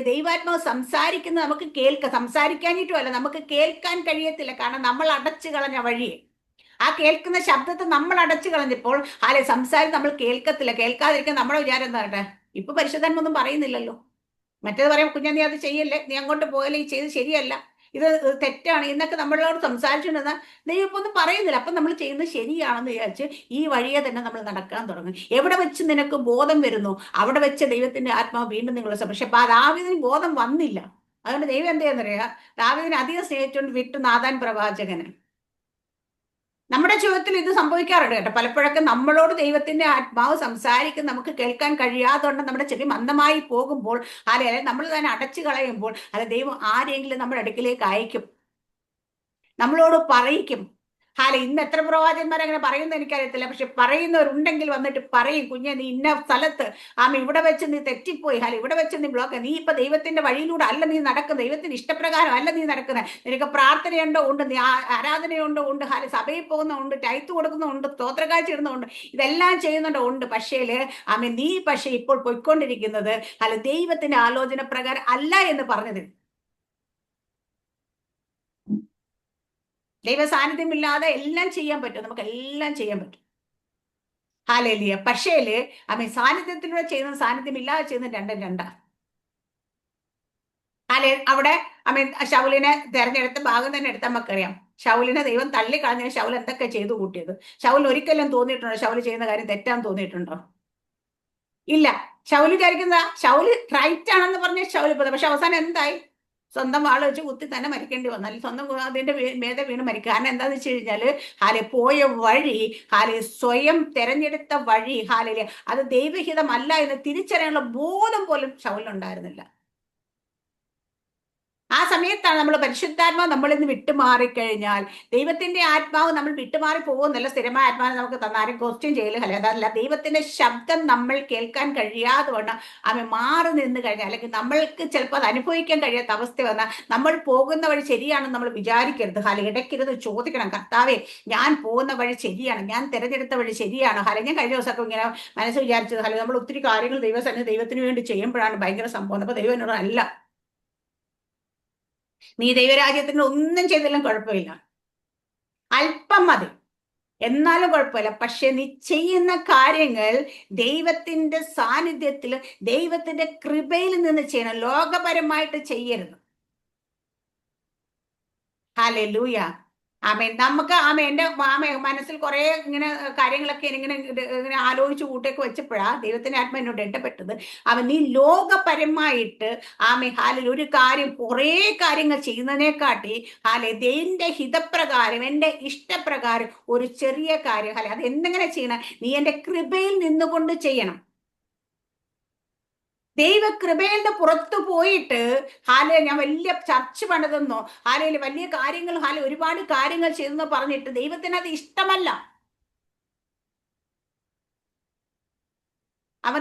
ദൈവാത്മാവ് സംസാരിക്കുന്നത് നമുക്ക് സംസാരിക്കാനിട്ടുമല്ല, നമുക്ക് കേൾക്കാൻ കഴിയത്തില്ല. കാരണം നമ്മൾ അടച്ചു കളഞ്ഞ വഴിയെ, ആ കേൾക്കുന്ന ശബ്ദത്തെ നമ്മൾ അടച്ചു കളഞ്ഞപ്പോൾ സംസാരം നമ്മൾ കേൾക്കത്തില്ല. കേൾക്കാതിരിക്കാൻ നമ്മുടെ വിചാരം എന്താ? ഇപ്പൊ പരിശുദ്ധാത്മൊന്നും പറയുന്നില്ലല്ലോ. മറ്റേത് പറയാം, കുഞ്ഞാ നീ അത് ചെയ്യല്ലേ, നീ അങ്ങോട്ട് പോയല്ലേ, ഈ ചെയ്ത് ശരിയല്ല, ഇത് തെറ്റാണ് എന്നൊക്കെ നമ്മളോട് സംസാരിച്ചിട്ടുണ്ടെന്നാൽ ദൈവം ഒന്നും പറയുന്നില്ല. അപ്പൊ നമ്മൾ ചെയ്യുന്നത് ശരിയാണെന്ന് വിചാരിച്ച് ഈ വഴിയെ തന്നെ നമ്മൾ നടക്കാൻ തുടങ്ങും. എവിടെ വെച്ച് നിനക്ക് ബോധം വരുന്നു അവിടെ വെച്ച് ദൈവത്തിന്റെ ആത്മാവ് വീണ്ടും നിങ്ങളെ. പക്ഷെ ദാവീദിന് ബോധം വന്നില്ല. അതുകൊണ്ട് ദൈവം എന്താന്നറിയാ, ദാവീദിനെ അധികം സ്നേഹിച്ചുകൊണ്ട് വിട്ടു നാഥാൻ പ്രവാചകന്. നമ്മുടെ ജീവിതത്തിൽ ഇത് സംഭവിക്കാറുണ്ട് കേട്ടോ. പലപ്പോഴൊക്കെ നമ്മളോട് ദൈവത്തിന്റെ ആത്മാവ് സംസാരിക്കും, നമുക്ക് കേൾക്കാൻ കഴിയാത്തതുകൊണ്ട് നമ്മുടെ ചെവി മന്ദമായി പോകുമ്പോൾ നമ്മൾ തന്നെ അടച്ചു കളയുമ്പോൾ ദൈവം ആരെങ്കിലും നമ്മുടെ അടുക്കിലേക്ക് അയക്കും, നമ്മളോട് പറയിക്കും. ഇന്ന് എത്ര പ്രവാചകന്മാർ അങ്ങനെ പറയുന്നത് എനിക്കറിയത്തില്ല, പക്ഷെ പറയുന്നവരുണ്ടെങ്കിൽ വന്നിട്ട് പറയും, കുഞ്ഞെ നീ ഇന്ന സ്ഥലത്ത് ഇവിടെ വെച്ച് നീ തെറ്റിപ്പോയി, ഇവിടെ വെച്ച് നീ ബ്ലോക്ക്, നീ ഇപ്പൊ ദൈവത്തിന്റെ വഴിയിലൂടെ അല്ല നീ നടക്കുന്നത്, ദൈവത്തിന്റെ ഇഷ്ടപ്രകാരം അല്ല നീ നടക്കുന്നത്, നിനക്ക് പ്രാർത്ഥനയുണ്ടോ ഉണ്ട്, നീ ആരാധനയുണ്ടോ ഉണ്ട്, സഭയിൽ പോകുന്നുണ്ട്, ടൈത്ത് കൊടുക്കുന്നുണ്ട്, സ്തോത്രകാഴ്ച ഇടുന്നുണ്ട്, ഇതെല്ലാം ചെയ്യുന്നുണ്ടോ ഉണ്ട്. പക്ഷേ നീ ഇപ്പോൾ പൊയ്ക്കൊണ്ടിരിക്കുന്നത് ദൈവത്തിന്റെ ആലോചന പ്രകാരം അല്ല എന്ന് പറഞ്ഞത്. ദൈവ സാന്നിധ്യമില്ലാതെ എല്ലാം ചെയ്യാൻ പറ്റും, നമുക്ക് എല്ലാം ചെയ്യാൻ പറ്റും. ഹാലേലിയ. പക്ഷേല് സാന്നിധ്യത്തിലൂടെ ചെയ്യുന്നത് സാന്നിധ്യമില്ലാതെ ചെയ്യുന്നത് രണ്ടും രണ്ടാ. അവിടെ ശൗലിനെ തെരഞ്ഞെടുത്ത ഭാഗം തന്നെ എടുത്താൽ നമുക്കറിയാം. ശൗലിനെ ദൈവം തള്ളിക്കളഞ്ഞ ശൗൽ എന്തൊക്കെ ചെയ്തു കൂട്ടിയത്. ശൗലിന് ഒരിക്കലും തോന്നിയിട്ടുണ്ടോ ശൗല് ചെയ്യുന്ന കാര്യം തെറ്റാന്ന് തോന്നിയിട്ടുണ്ടോ? ഇല്ല. ശൗല് വിചാരിക്കുന്ന ശൗല് റൈറ്റ് ആണെന്ന് പറഞ്ഞ ശൗല് പോയത്. പക്ഷെ അവസാനം എന്തായി? സ്വന്തം വാള് വെച്ച് കുത്തി തന്നെ മരിക്കേണ്ടി വന്നു, അല്ലെങ്കിൽ സ്വന്തം അതിന്റെ മേതെ വീണ് മരിക്കുക. കാരണം എന്താന്ന് വെച്ച് കഴിഞ്ഞാല് ഹാലെ പോയ വഴി, ഹാലെ സ്വയം തെരഞ്ഞെടുത്ത വഴി, ഹാലെ അത് ദൈവഹിതമല്ല എന്ന് തിരിച്ചറിയാനുള്ള ബോധം പോലും ശൗലിനുണ്ടായിരുന്നില്ല. ആ സമയത്താണ് നമ്മൾ പരിശുദ്ധാത്മാവ് നമ്മളിൽ നിന്ന് വിട്ടുമാറിക്കഴിഞ്ഞാൽ, ദൈവത്തിന്റെ ആത്മാവ് നമ്മൾ വിട്ടുമാറി പോകുന്നില്ല. സ്ഥിരമായ ആത്മാവ് നമുക്ക് തന്നാലും ക്വസ്റ്റ്യൻ ചെയ്യല് അല്ലെ, അതല്ല ദൈവത്തിന്റെ ശബ്ദം നമ്മൾ കേൾക്കാൻ കഴിയാതെ വണ്ണം അവൻ മാറി നിന്ന് കഴിഞ്ഞാൽ, അല്ലെങ്കിൽ നമ്മൾക്ക് ചിലപ്പോൾ അത് അനുഭവിക്കാൻ കഴിയാത്ത അവസ്ഥ വന്നാൽ, നമ്മൾ പോകുന്ന വഴി ശരിയാണെന്ന് നമ്മൾ വിചാരിക്കരുത്. ഹാല ഇടയ്ക്കിരുന്ന് ചോദിക്കണം, കർത്താവേ ഞാൻ പോകുന്ന വഴി ശരിയാണ്, ഞാൻ തിരഞ്ഞെടുത്ത വഴി ശരിയാണ്. ഹാല ഞാൻ കഴിഞ്ഞ ദിവസമൊക്കെ ഇങ്ങനെ മനസ്സ് വിചാരിച്ചത്, ഹാല നമ്മൾ ഒത്തിരി കാര്യങ്ങൾ ദൈവത്തിന് വേണ്ടി ചെയ്യുമ്പോഴാണ് ഭയങ്കര സംഭവം. അപ്പൊ ദൈവം എന്നോട് അല്ല, നീ ദൈവരാജ്യത്തിന് ഒന്നും ചെയ്തില്ലെങ്കിലും കുഴപ്പമില്ല, അല്പം മതി, എന്നാലും കുഴപ്പമില്ല. പക്ഷെ നീ ചെയ്യുന്ന കാര്യങ്ങൾ ദൈവത്തിന്റെ സാന്നിധ്യത്തിൽ, ദൈവത്തിന്റെ കൃപയിൽ നിന്ന് ചെയ്യണം, ലോകപരമായിട്ട് ചെയ്യരുത്. ഹല്ലേലൂയ. ആമേൻ. നമുക്ക് എന്റെ മനസ്സിൽ കുറെ ഇങ്ങനെ കാര്യങ്ങളൊക്കെ ഇങ്ങനെ ആലോചിച്ച് കൂട്ടിയൊക്കെ വെച്ചപ്പോഴാ ദൈവത്തിന്റെ ആത്മ എന്നോട് ഇടപെട്ടത്. നീ ലോകപരമായിട്ട് ഹാലിൽ ഒരു കാര്യം, കുറെ കാര്യങ്ങൾ ചെയ്യുന്നതിനെക്കാട്ടി എന്റെ ഹിതപ്രകാരം, എന്റെ ഇഷ്ടപ്രകാരം ഒരു ചെറിയ കാര്യം അത് എന്തെങ്ങനെ ചെയ്യണം, നീ എന്റെ കൃപയിൽ നിന്നുകൊണ്ട് ചെയ്യണം. ദൈവകൃപയുടെ പുറത്തു പോയിട്ട് ഞാൻ വലിയ ചർച്ച പണിതെന്നോ, വലിയ കാര്യങ്ങൾ, ഒരുപാട് കാര്യങ്ങൾ ചെയ്തെന്നോ പറഞ്ഞിട്ട് ദൈവത്തിന് അത് ഇഷ്ടമല്ല.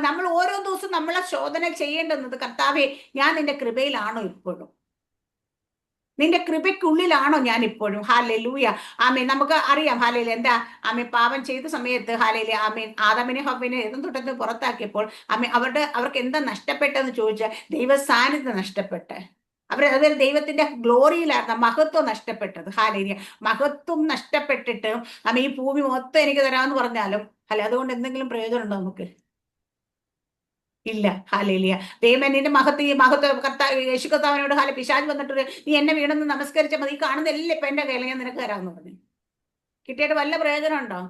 നമ്മൾ ഓരോ ദിവസവും നമ്മളെ ശോധന ചെയ്യേണ്ടുന്നത്, കർത്താവേ ഞാൻ നിന്റെ കൃപയിലാണോ ഇപ്പോഴും, നിന്റെ കൃപയ്ക്കുള്ളിലാണോ ഞാൻ ഇപ്പോഴും. ഹല്ലേലൂയ. നമുക്ക് അറിയാം എന്താ പാപം ചെയ്ത സമയത്ത് ആദമിനെ ഹവ്വിനെ ഏതും തൊട്ടത്ത് പുറത്താക്കിയപ്പോൾ അവർക്ക് എന്താ നഷ്ടപ്പെട്ടെന്ന് ചോദിച്ചാൽ ദൈവ സാന്നിധ്യം നഷ്ടപ്പെട്ട്, അതൊരു ദൈവത്തിന്റെ ഗ്ലോറിയിലായിരുന്നു മഹത്വം നഷ്ടപ്പെട്ടത്. ഹാലേലിയ. മഹത്വം നഷ്ടപ്പെട്ടിട്ട് ഈ ഭൂമി മൊത്തം എനിക്ക് തരാമെന്ന് പറഞ്ഞാലും അതുകൊണ്ട് എന്തെങ്കിലും പ്രയോജനം ഉണ്ടോ നമുക്ക്? ഇല്ല. ഹല്ലേലൂയ. ദൈവമേ നിന്റെ മഹത്വം യേശു കർത്താവിനോട് പിശാച് വന്നിട്ട് നീ എന്നെ വീണെന്ന് നമസ്കരിച്ചാൽ മതി, ഈ കാണുന്ന എല്ലാം ഇപ്പൊ എന്റെ കയ്യിൽ ഞാൻ നിനക്ക് തരാമെന്ന് പറഞ്ഞു. കിട്ടിയിട്ട് വല്ല പ്രയോജനം ഉണ്ടോ?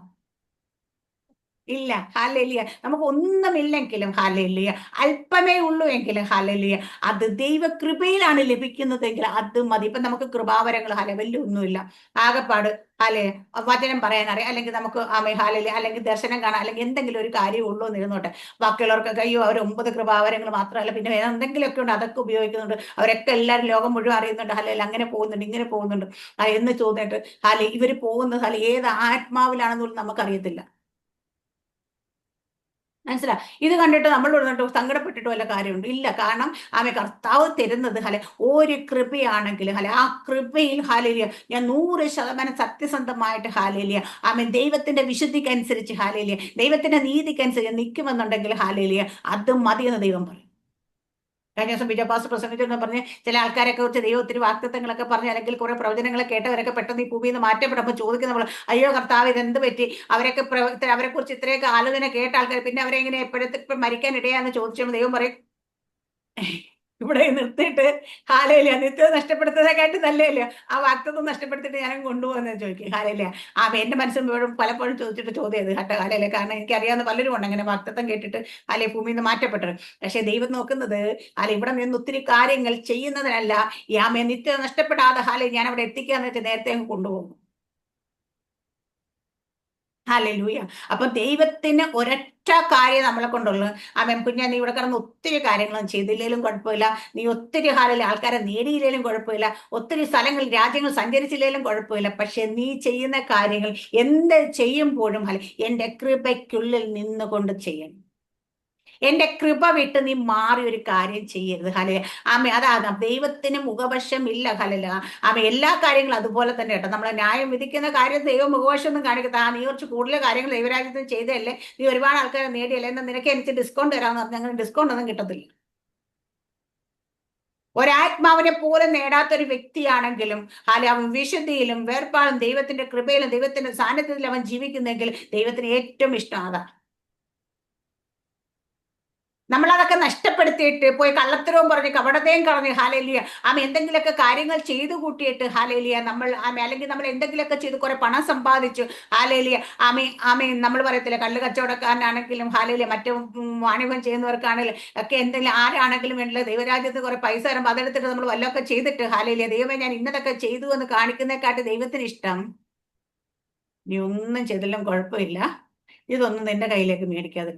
ഇല്ല. ഹല്ലേലൂയ. നമുക്ക് ഒന്നുമില്ലെങ്കിലും ഹല്ലേലൂയ, അല്പമേ ഉള്ളൂ എങ്കിലും ഹല്ലേലൂയ, അത് ദൈവകൃപയിലാണ് ലഭിക്കുന്നതെങ്കിൽ അത് മതി. ഇപ്പൊ നമുക്ക് കൃപാവരങ്ങൾ വലിയ ഒന്നുമില്ല, ആകെപ്പാട് വചനം പറയാൻ അറിയാം, അല്ലെങ്കിൽ നമുക്ക് ഹാലലി അല്ലെങ്കിൽ ദർശനം കാണാം, അല്ലെങ്കിൽ എന്തെങ്കിലും ഒരു കാര്യം ഉള്ളൂ എന്ന് ഇരുന്നോട്ടെ. ബാക്കിയുള്ളവർക്കൊക്കെ അയ്യോ അവർ 9 കൃപാവരങ്ങൾ മാത്രമല്ല പിന്നെ വേറെ എന്തെങ്കിലുമൊക്കെ ഉണ്ട്, അതൊക്കെ ഉപയോഗിക്കുന്നുണ്ട്, അവരൊക്കെ എല്ലാവരും ലോകം മുഴുവൻ അറിയുന്നുണ്ട്, അല്ലെങ്കിൽ അങ്ങനെ പോകുന്നുണ്ട്, ഇങ്ങനെ പോകുന്നുണ്ട് എന്ന് ചോദിച്ചിട്ട് ഇവർ പോകുന്നത് ഏത് ആത്മാവിലാണെന്ന് നമുക്കറിയത്തില്ല. മനസ്സിലായി? ഇത് കണ്ടിട്ട് നമ്മൾ വന്നിട്ട് സങ്കടപ്പെട്ടിട്ട് വല്ല കാര്യമുണ്ട്? ഇല്ല. കാരണം കർത്താവ് തരുന്നത് ഒരു കൃപയാണെങ്കിൽ ആ കൃപയിൽ ഞാൻ 100% സത്യസന്ധമായിട്ട് ദൈവത്തിന്റെ വിശുദ്ധിക്കനുസരിച്ച് ദൈവത്തിന്റെ നീതിക്കനുസരിച്ച് നിൽക്കുമെന്നുണ്ടെങ്കിൽ അത് മതിയെന്ന് ദൈവം പറയും. കഴിഞ്ഞ ദിവസം വിജയപാസ് പ്രസംഗിച്ചെന്ന് പറഞ്ഞ് ചില ആൾക്കാരൊക്കെ കുറിച്ച് ദൈവം ഒത്തിരി വാഗ്ദത്തങ്ങളൊക്കെ പറഞ്ഞ്, അല്ലെങ്കിൽ കുറെ പ്രവചനങ്ങളെ കേട്ടവരൊക്കെ പെട്ടെന്ന് ഈ ഭൂമിയിൽ നിന്ന് മാറ്റപ്പെടുമ്പോൾ ചോദിക്കുന്ന അയ്യോ കർത്താവ് ഇതെന്ത് പറ്റി, അവരെ കുറിച്ച് ഇത്രയൊക്കെ ആലോചന കേട്ട ആൾക്കാർ പിന്നെ അവരെ ഇങ്ങനെ എപ്പോഴത്തെ മരിക്കാൻ ഇടയാന്ന് ചോദിച്ചപ്പോൾ ദൈവം പറയും ഇവിടെ നിർത്തിയിട്ട് ഹാലയില്ല, നിത്യം നഷ്ടപ്പെടുത്തുന്നതിനെക്കാട്ടി നല്ലയില്ല ആ വാക്തത്വം നഷ്ടപ്പെടുത്തിയിട്ട് ഞാനും കൊണ്ടുപോകുന്നത് ചോദിക്കും. ഹാലയില്ല. എന്റെ മനസ്സിൽ പലപ്പോഴും ചോദിച്ചിട്ട് ചോദ്യം ചെയ്ത് കേട്ടോ ഹാലയില്ല. കാരണം എനിക്കറിയാവുന്ന പലരും ഉണ്ട് അങ്ങനെ വാക്തത്വം കേട്ടിട്ട് ഭൂമിയിൽ നിന്ന് മാറ്റപ്പെട്ടത്. പക്ഷെ ദൈവം നോക്കുന്നത് ഇവിടെ നിന്ന് ഒത്തിരി കാര്യങ്ങൾ ചെയ്യുന്നതിനല്ല, നിത്യം നഷ്ടപ്പെടാതെ ഞാൻ അവിടെ എത്തിക്കാന്ന് വെച്ചാൽ നേരത്തെ അങ്ങ് കൊണ്ടുപോകും. ഹല്ലേലൂയ. അപ്പൊ ദൈവത്തിന് ഒരൊറ്റ കാര്യം നമ്മളെ കൊണ്ടുള്ളു. കുഞ്ഞാ നീ ഇവിടെ കിടന്ന് ഒത്തിരി കാര്യങ്ങളും ചെയ്തില്ലേലും കുഴപ്പമില്ല, നീ ഒത്തിരി ആൾക്കാരെ നേടിയില്ലേലും കുഴപ്പമില്ല, ഒത്തിരി സ്ഥലങ്ങൾ രാജ്യങ്ങൾ സഞ്ചരിച്ചില്ലേലും കുഴപ്പമില്ല, പക്ഷെ നീ ചെയ്യുന്ന കാര്യങ്ങൾ എന്ത് ചെയ്യുമ്പോഴും എന്റെ കൃപയ്ക്കുള്ളിൽ നിന്നുകൊണ്ട് ചെയ്യണം. എന്റെ കൃപ വിട്ട് നീ മാറി ഒരു കാര്യം ചെയ്യരുത്. അതാണ് ദൈവത്തിന് മുഖവശം ഇല്ല. എല്ലാ കാര്യങ്ങളും അതുപോലെ തന്നെ കേട്ടോ. നമ്മളെ ന്യായം വിധിക്കുന്ന കാര്യം ദൈവം മുഖവശം ഒന്നും കാണിക്കത്ത. നീ കുറച്ച് കൂടുതൽ കാര്യങ്ങൾ ദൈവരാജ്യത്തിൽ ചെയ്തല്ലേ, നീ ഒരുപാട് ആൾക്കാരെ നേടിയല്ലേ, എന്നാൽ നിനക്ക് എനിക്ക് ഡിസ്കൗണ്ട് തരാമെന്ന് പറഞ്ഞാൽ അങ്ങനെ ഡിസ്കൗണ്ട് ഒന്നും കിട്ടത്തില്ല. ഒരാത്മാവിനെ പോലും നേടാത്തൊരു വ്യക്തിയാണെങ്കിലും അവൻ വിശുദ്ധിയിലും വേർപാടും ദൈവത്തിന്റെ കൃപയിലും ദൈവത്തിന്റെ സാന്നിധ്യത്തിലും അവൻ ജീവിക്കുന്നെങ്കിൽ ദൈവത്തിന് ഏറ്റവും ഇഷ്ടം അതാണ്. നമ്മളതൊക്കെ നഷ്ടപ്പെടുത്തിയിട്ട് പോയി കള്ളത്തരവും പറഞ്ഞ് കപടതയും കളഞ്ഞ് ഹാലേലിയ എന്തെങ്കിലുമൊക്കെ കാര്യങ്ങൾ ചെയ്തു കൂട്ടിയിട്ട് ഹാലേലിയ നമ്മൾ അല്ലെങ്കിൽ നമ്മൾ എന്തെങ്കിലുമൊക്കെ ചെയ്ത് കുറെ പണം സമ്പാദിച്ചു ഹാലേലിയ നമ്മൾ പറയത്തില്ല കള്ള് കച്ചവടക്കാരനാണെങ്കിലും ഹാലേലിയ മറ്റു വാണിഭം ചെയ്യുന്നവർക്കാണെങ്കിലും ഒക്കെ എന്തെങ്കിലും ആരാണെങ്കിലും വേണ്ടില്ല ദൈവരാജ്യത്ത് കുറെ പൈസ വരുമ്പോൾ അതെടുത്തിട്ട് നമ്മൾ വല്ലതൊക്കെ ചെയ്തിട്ട് ഹാലേലിയ ദൈവമേ ഞാൻ ഇന്നതൊക്കെ ചെയ്തു എന്ന് കാണിക്കുന്നതിനെക്കാട്ടി ദൈവത്തിന് ഇഷ്ടം നീ ഒന്നും ചെയ്തില്ലും കുഴപ്പമില്ല, ഇതൊന്നും നിന്റെ കയ്യിലേക്ക് മേടിക്കാതെ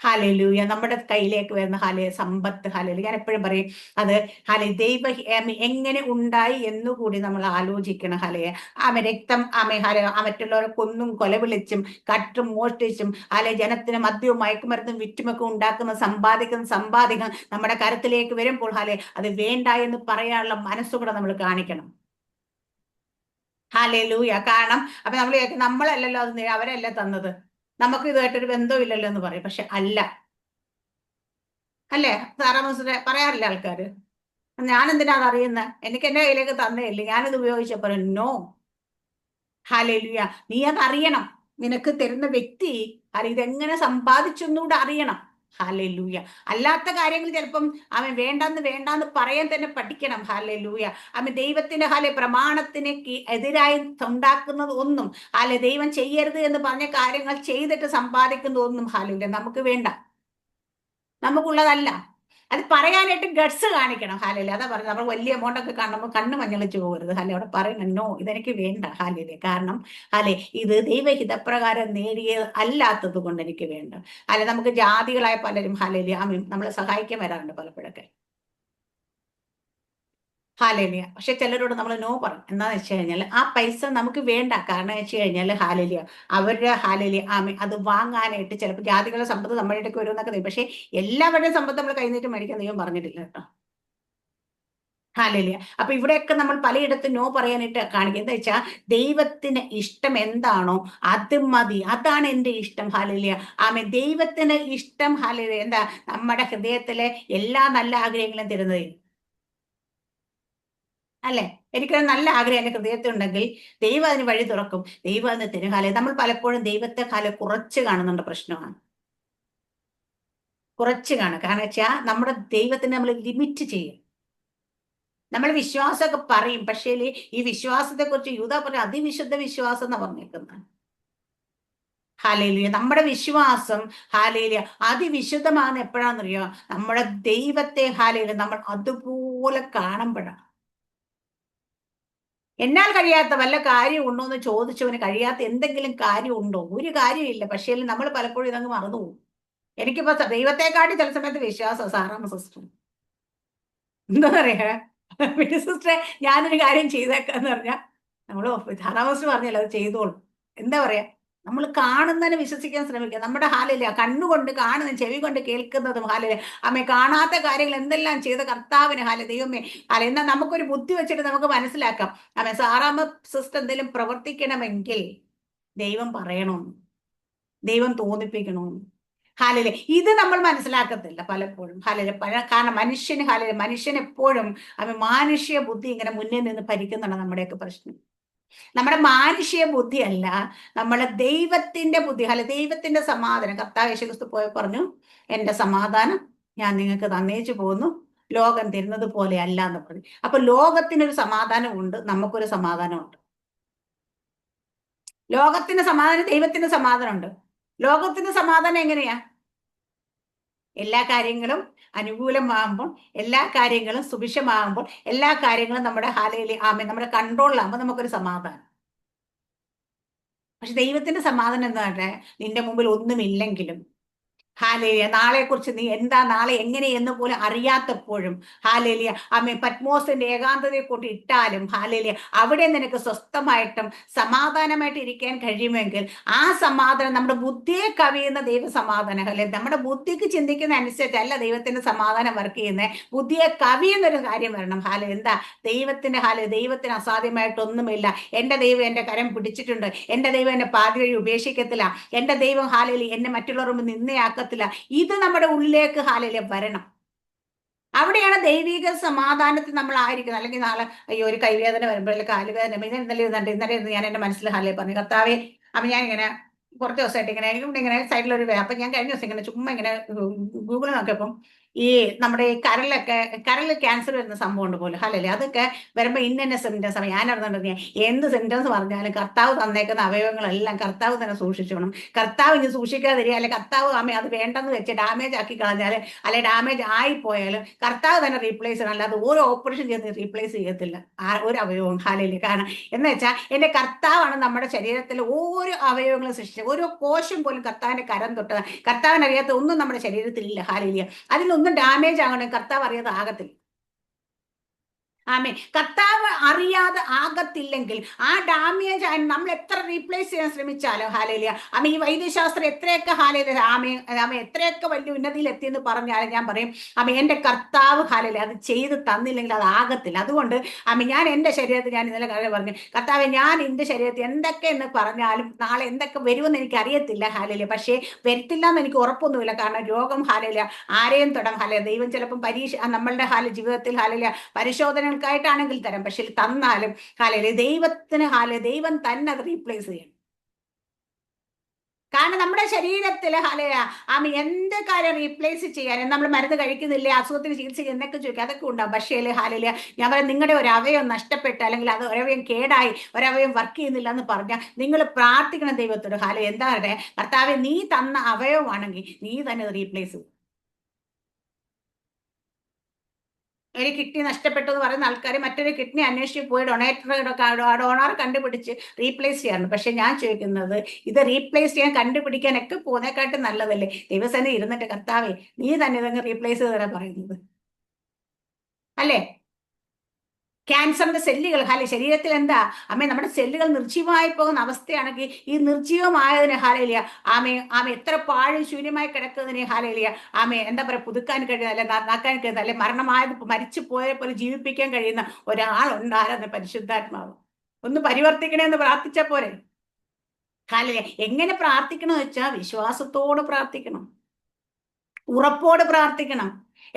ഹാലേലൂയ നമ്മുടെ കയ്യിലേക്ക് വരുന്ന സമ്പത്ത് ഹാലേലൂയ. ഞാൻ എപ്പോഴും പറയും അത് ദൈവ എങ്ങനെ ഉണ്ടായി എന്നുകൂടി നമ്മൾ ആലോചിക്കണം. രക്തം മറ്റുള്ളവരെ കൊന്നും കൊലവിളിച്ചും കട്ടും മോഷ്ടിച്ചും ജനത്തിന് മദ്യവും മയക്കുമരുന്നും വിറ്റുമൊക്കെ ഉണ്ടാക്കുന്ന സമ്പാദിക്കുന്ന നമ്മുടെ കരത്തിലേക്ക് വരുമ്പോൾ അത് വേണ്ട എന്ന് പറയാനുള്ള മനസ്സുകൂടെ നമ്മൾ കാണിക്കണം. ഹാലേലൂയ. കാരണം അപ്പൊ നമ്മളല്ലല്ലോ അത് അവരല്ല തന്നത്, നമുക്ക് ഇതുമായിട്ടൊരു ബന്ധമില്ലല്ലോ എന്ന് പറയും. പക്ഷെ അല്ലേ സാറാമസിനെ പറയാറില്ല ആൾക്കാര്, ഞാൻ എന്തിനാ അറിയുന്നത്, എനിക്ക് എന്റെ കയ്യിലേക്ക് തന്നേയില്ലേ, ഞാനിത് ഉപയോഗിച്ചപ്പോൾ നോ. ഹാലേലൂയ. നീ അത് അറിയണം, നിനക്ക് തരുന്ന വ്യക്തി ഇതെങ്ങനെ സമ്പാദിച്ചു എന്നൂടെ അറിയണം. ഹാലേലൂയ. അല്ലാത്ത കാര്യങ്ങൾ ചിലപ്പം വേണ്ടാന്ന് പറയാൻ തന്നെ പഠിക്കണം. ഹാലേലൂയ. ദൈവത്തിന്റെ പ്രമാണത്തിന് എതിരായി ഉണ്ടാക്കുന്നത് ഒന്നും ദൈവം ചെയ്യരുത് എന്ന് പറഞ്ഞ കാര്യങ്ങൾ ചെയ്തിട്ട് സമ്പാദിക്കുന്ന ഒന്നും നമുക്ക് വേണ്ട, നമുക്കുള്ളതല്ല. അത് പറയാനായിട്ട് ഗട്സ് കാണിക്കണം. ഹാലേലൂയ. അതാ പറഞ്ഞത്, നമ്മൾ വലിയ എമൗണ്ട് ഒക്കെ കാണുമ്പോൾ കണ്ണ് മഞ്ഞളിച്ച് പോകരുത്. അവിടെ പറയണം നോ, ഇതെനിക്ക് വേണ്ട. ഹാലേലൂയ. കാരണം ഇത് ദൈവഹിതപ്രകാരം നേടിയത് അല്ലാത്തത് കൊണ്ട് എനിക്ക് വേണ്ട. നമുക്ക് ജാതികളായ പലരും ഹാലേലൂയ നമ്മളെ സഹായിക്കാൻ വരാറുണ്ട് പലപ്പോഴൊക്കെ. ഹാലേലിയ. പക്ഷെ ചിലരോട് നമ്മൾ നോ പറയും. എന്താന്ന് വെച്ച് കഴിഞ്ഞാൽ ആ പൈസ നമുക്ക് വേണ്ട. കാരണം വെച്ച് കഴിഞ്ഞാൽ ഹാലേലിയ അവരുടെ ഹാലേലിയ അത് വാങ്ങാനായിട്ട് ചിലപ്പോൾ ജാതികളുടെ സമ്പത്ത് നമ്മുടെ ഇടയ്ക്ക് വരുമെന്നൊക്കെ തരും. പക്ഷെ എല്ലാവരുടെയും സമ്പത്ത് നമ്മൾ കൈനീട്ട് മേടിക്കാൻ ദൈവം പറഞ്ഞിട്ടില്ല കേട്ടോ. ഹാലേലിയ. അപ്പൊ ഇവിടെയൊക്കെ നമ്മൾ പലയിടത്തും നോ പറയാനായിട്ട് കാണിക്കുക. എന്താ വെച്ചാൽ ദൈവത്തിന് ഇഷ്ടം എന്താണോ അത് മതി, അതാണ് എന്റെ ഇഷ്ടം. ഹാലേലിയ. ദൈവത്തിന് ഇഷ്ടം ഹാലേലിയ എന്താ, നമ്മുടെ ഹൃദയത്തിലെ എല്ലാ നല്ല ആഗ്രഹങ്ങളും തരുന്നത് അല്ലെ. എനിക്കൊരു നല്ല ആഗ്രഹം എന്റെ ഹൃദയത്തിലുണ്ടെങ്കിൽ ദൈവം അതിന് വഴി തുറക്കും, ദൈവം അതിന് തരും. നമ്മൾ പലപ്പോഴും ദൈവത്തെ കുറച്ച് കാണുന്നുണ്ട്. പ്രശ്നമാണ് കുറച്ച് കാണുക. കാരണം വെച്ചാൽ നമ്മുടെ ദൈവത്തിനെ നമ്മൾ ലിമിറ്റ് ചെയ്യും. നമ്മൾ വിശ്വാസമൊക്കെ പറയും, പക്ഷേ ഈ വിശ്വാസത്തെ കുറിച്ച് യൂദാ പറഞ്ഞ അതിവിശുദ്ധ വിശ്വാസം എന്നാ പറഞ്ഞേക്കുന്നത്. ഹാലേലിയ. നമ്മുടെ വിശ്വാസം ഹാലേലിയ അതിവിശുദ്ധമാകുന്ന എപ്പോഴാണെന്നറിയോ, നമ്മുടെ ദൈവത്തെ ഹാലേലിയ നമ്മൾ അതുപോലെ കാണുമ്പോഴാണ്. എന്നാൽ കഴിയാത്ത വല്ല കാര്യം ഉണ്ടോ എന്ന് ചോദിച്ചവന് കഴിയാത്ത എന്തെങ്കിലും കാര്യം ഉണ്ടോ? ഒരു കാര്യമില്ല. പക്ഷേ നമ്മൾ പലപ്പോഴും ഇതങ്ങ് മറന്നുപോകും. എനിക്കിപ്പോ ദൈവത്തെക്കാട്ടി ചില സമയത്ത് വിശ്വാസം സാറാമ്മ സിസ്റ്റർ എന്താ പറയാ, സിസ്റ്ററെ ഞാനൊരു കാര്യം ചെയ്തേക്കാന്ന് പറഞ്ഞാൽ നമ്മള് സാറാമ്മ സിസ്റ്റർ പറഞ്ഞല്ലോ അത് ചെയ്തോളും. എന്താ പറയാ, നമ്മൾ കാണുന്നതിനെ വിശ്വസിക്കാൻ ശ്രമിക്കുക. നമ്മുടെ ഹാലില്ല കണ്ണുകൊണ്ട് കാണുന്ന ചെവി കൊണ്ട് കേൾക്കുന്നതും ഹാലില്ല കാണാത്ത കാര്യങ്ങൾ എന്തെല്ലാം ചെയ്ത കർത്താവിന് ദൈവമേ എന്നാൽ നമുക്കൊരു ബുദ്ധി വെച്ചിട്ട് നമുക്ക് മനസ്സിലാക്കാം. സാറാമ്മ സിസ്റ്റർ എന്തെങ്കിലും പ്രവർത്തിക്കണമെങ്കിൽ ദൈവം പറയണമെന്ന്, ദൈവം തോന്നിപ്പിക്കണമെന്ന്. ഇത് നമ്മൾ മനസ്സിലാക്കത്തില്ല പലപ്പോഴും. കാരണം മനുഷ്യൻ എപ്പോഴും മാനുഷ്യ ബുദ്ധി ഇങ്ങനെ മുന്നിൽ നിന്ന് ഭരിക്കുന്നുണ്ട്. നമ്മുടെയൊക്കെ പ്രശ്നം നമ്മുടെ മാനുഷിക ബുദ്ധിയല്ല, നമ്മളെ ദൈവത്തിന്റെ ബുദ്ധി. ദൈവത്തിന്റെ സമാധാനം. കർത്താവ് യേശുക്രിസ്തു പോയി പറഞ്ഞു, എന്റെ സമാധാനം ഞാൻ നിങ്ങൾക്ക് തന്നേച്ചു പോകുന്നു, ലോകം തരുന്നത് പോലെ അല്ല എന്ന് പറഞ്ഞു. അപ്പൊ ലോകത്തിനൊരു സമാധാനമുണ്ട്, നമുക്കൊരു സമാധാനമുണ്ട്. ലോകത്തിന്റെ സമാധാനം, ദൈവത്തിന്റെ സമാധാനമുണ്ട്. ലോകത്തിന്റെ സമാധാനം എങ്ങനെയാ? എല്ലാ കാര്യങ്ങളും അനുകൂലമാകുമ്പോൾ, എല്ലാ കാര്യങ്ങളും സുഭിക്ഷമാകുമ്പോൾ, എല്ലാ കാര്യങ്ങളും നമ്മുടെ നമ്മുടെ കൺട്രോളിലാകുമ്പോൾ നമുക്കൊരു സമാധാനം. പക്ഷെ ദൈവത്തിന്റെ സമാധാനം എന്താ പറഞ്ഞാൽ, നിന്റെ മുമ്പിൽ ഒന്നുമില്ലെങ്കിലും നാളെ കുറിച്ച് നീ എന്താ, നാളെ എങ്ങനെ എന്ന് പോലും അറിയാത്തപ്പോഴും പത്മോസിന്റെ ഏകാന്തതയെ കൊണ്ട് ഇട്ടാലും അവിടെ നിനക്ക് സ്വസ്ഥമായിട്ടും സമാധാനമായിട്ട് ഇരിക്കാൻ കഴിയുമെങ്കിൽ ആ സമാധാനം നമ്മുടെ ബുദ്ധിയെ കവിയുന്ന ദൈവ സമാധാനം. നമ്മുടെ ബുദ്ധിക്ക് ചിന്തിക്കുന്ന അനുസരിച്ചല്ല ദൈവത്തിന്റെ സമാധാനം വർക്ക് ചെയ്യുന്നത്, ബുദ്ധിയെ കവിയുന്നൊരു കാര്യം വരണം. എന്താ ദൈവത്തിന് അസാധ്യമായിട്ടൊന്നുമില്ല. എന്റെ ദൈവം എന്റെ കരം പിടിച്ചിട്ടുണ്ട്, എന്റെ ദൈവം എന്നെ പാതി വഴി ഉപേക്ഷിക്കത്തില്ല, എന്റെ ദൈവം എന്നെ മറ്റുള്ളവർ നിന്നയാക്കത്തില്ല. ഇത് നമ്മുടെ ഉള്ളിലേക്ക് വരണം. അവിടെയാണ് ദൈവിക സമാധാനത്തിൽ നമ്മൾ ആയിരിക്കുന്നത്. അല്ലെങ്കിൽ നാളെ അയ്യോ ഒരു കൈവേദന വരുമ്പോൾ, കാലുവേദന, ഇന്നലെ ഞാൻ എന്റെ മനസ്സിൽ പറഞ്ഞു, കർത്താവേ ഞാൻ ഇങ്ങനെ കുറച്ച് ദിവസമായിട്ട് ഇങ്ങനെ ഇവിടെ ഇങ്ങനെ സൈഡിലൊരു അപ്പൊ ഞാൻ കഴിഞ്ഞ ദിവസം ഇങ്ങനെ ചുമ്മാ ഇങ്ങനെ ഗൂഗിളിൽ നോക്കിയപ്പം ഈ നമ്മുടെ ഈ കരളിൽ ക്യാൻസർ വരുന്ന സംഭവം ഉണ്ട് പോലെ ഹലല്ലേ, അതൊക്കെ വരുമ്പോ ഇന്ന സിംറ്റംസ് ഞാൻ അറിഞ്ഞിട്ടുണ്ടെങ്കിൽ എന്ത് സിംറ്റംസ് പറഞ്ഞാലും കർത്താവ് തന്നേക്കുന്ന അവയവങ്ങളെല്ലാം കർത്താവ് തന്നെ സൂക്ഷിച്ചോണം. കർത്താവ് ഇനി സൂക്ഷിക്കാതിരിക്കുക, അല്ലെ കർത്താവ് അത് വേണ്ടെന്ന് വെച്ച് ഡാമേജ് ആക്കി കളഞ്ഞാൽ, അല്ലെ ഡാമേജ് ആയിപ്പോയാലും കർത്താവ് തന്നെ റീപ്ലേസ് ചെയ്യണം. അല്ലാതെ ഓരോ ഓപ്പറേഷൻ ചെയ്ത് റീപ്ലേസ് ചെയ്യത്തില്ല ഒരു അവയവവും ഹാലയില്. കാരണം എന്ന് വെച്ചാൽ എന്റെ കർത്താവാണ് നമ്മുടെ ശരീരത്തിൽ ഓരോ അവയവങ്ങളും സൃഷ്ടിച്ചത്. ഓരോ കോശം പോലും കർത്താവിന്റെ കരം തൊട്ടത്. കർത്താവിനറിയാത്ത ഒന്നും നമ്മുടെ ശരീരത്തിൽ ഇല്ല ഹാലയില്. അതിലൊന്നും ഡാമേജ് ആകണം കർത്താവ് അറിയാതെ ആകത്തില്ല. ആമേ, കർത്താവ് അറിയാതെ ആകത്തില്ലെങ്കിൽ ആ ഡാമേജ് നമ്മൾ എത്ര റീപ്ലേസ് ചെയ്യാൻ ശ്രമിച്ചാലോ ഹാലേലിയ, ഈ വൈദ്യശാസ്ത്രം എത്രയൊക്കെ ആമേ എത്രയൊക്കെ വലിയ ഉന്നതിയിൽ എത്തിയെന്ന് പറഞ്ഞാലും ഞാൻ പറയും എന്റെ കർത്താവ് ഹാലേലിയ അത് ചെയ്ത് തന്നില്ലെങ്കിൽ അത് ആകത്തില്ല. അതുകൊണ്ട് ഞാൻ എന്റെ ശരീരത്തിൽ ഞാൻ ഇന്നലെ കാര്യം പറഞ്ഞു, കർത്താവ് ഞാൻ എന്റെ ശരീരത്തിൽ എന്തൊക്കെ എന്ന് പറഞ്ഞാലും നാളെ എന്തൊക്കെ വരുമെന്ന് എനിക്ക് അറിയത്തില്ല ഹാലേലിയ, പക്ഷേ വരുത്തില്ല എന്ന് എനിക്ക് ഉറപ്പൊന്നുമില്ല. കാരണം രോഗം ഹാലേലിയ ആരെയും തൊടാം ഹാലേലിയ. ദൈവം ചിലപ്പം നമ്മളുടെ ജീവിതത്തിൽ ഹാലേലിയ പരിശോധനകൾക്കായിട്ടാണെങ്കിൽ തരാം, പക്ഷെ തന്നാലും ദൈവം തന്നെ അത് റീപ്ലേസ് ചെയ്യണം. കാരണം നമ്മുടെ ശരീരത്തിൽ എന്ത് കാര്യം റീപ്ലേസ് ചെയ്യാനും നമ്മൾ മരുന്ന് കഴിക്കുന്നില്ല, അസുഖത്തിന് ചികിത്സ എന്നൊക്കെ ചോദിക്കുക, അതൊക്കെ ഉണ്ടാവും. പക്ഷേ ഹാലേലിയ ഞാൻ പറയാം, നിങ്ങളുടെ ഒരു അവയവം നഷ്ടപ്പെട്ട് അല്ലെങ്കിൽ അത് ഒരവയം കേടായി ഒരവയം വർക്ക് ചെയ്യുന്നില്ല എന്ന് പറഞ്ഞാൽ നിങ്ങൾ പ്രാർത്ഥിക്കണം ദൈവത്തോട്. എന്താ പറയുക, കർത്താവേ നീ തന്ന അവയവമാണെങ്കിൽ നീ തന്നെ അത് റീപ്ലേസ് ചെയ്യും. ഒരു കിഡ്നി നഷ്ടപ്പെട്ടു എന്ന് പറയുന്ന ആൾക്കാർ മറ്റൊരു കിഡ്നി അന്വേഷിച്ച് പോയി ഡോണർ കണ്ടുപിടിച്ച് റീപ്ലേസ് ചെയ്യാറുണ്ട്. പക്ഷെ ഞാൻ ചോദിക്കുന്നത്, ഇത് റീപ്ലേസ് ചെയ്യാൻ കണ്ടുപിടിക്കാനൊക്കെ പോകുന്നതിനെക്കാട്ടും നല്ലതല്ലേ ദൈവസേന ഇരുന്നിട്ട് കർത്താവേ നീ തന്നെ ഇതങ്ങ് റീപ്ലേസ് ചെയ്ത് തരാൻ പറയുന്നത്, അല്ലേ? ക്യാൻസറിന്റെ സെല്ലുകൾ ശരീരത്തിൽ എന്താ നമ്മുടെ സെല്ലുകൾ നിർജീവമായി പോകുന്ന അവസ്ഥയാണെങ്കിൽ ഈ നിർജീവമായതിന് എത്ര പാഴും ശൂന്യമായി കിടക്കുന്നതിന് എന്താ പറയുക, പുതുക്കാൻ കഴിയുന്ന അല്ലെ നന്നാക്കാൻ കഴിയുന്ന അല്ലെ മരിച്ചു പോയ പോലെ ജീവിപ്പിക്കാൻ കഴിയുന്ന ഒരാളുണ്ടായിരുന്നു പരിശുദ്ധാത്മാവ്. ഒന്ന് പരിവർത്തിക്കണേന്ന് പ്രാർത്ഥിച്ച പോരെ എങ്ങനെ പ്രാർത്ഥിക്കണം വെച്ചാൽ വിശ്വാസത്തോട് പ്രാർത്ഥിക്കണം, ഉറപ്പോട് പ്രാർത്ഥിക്കണം.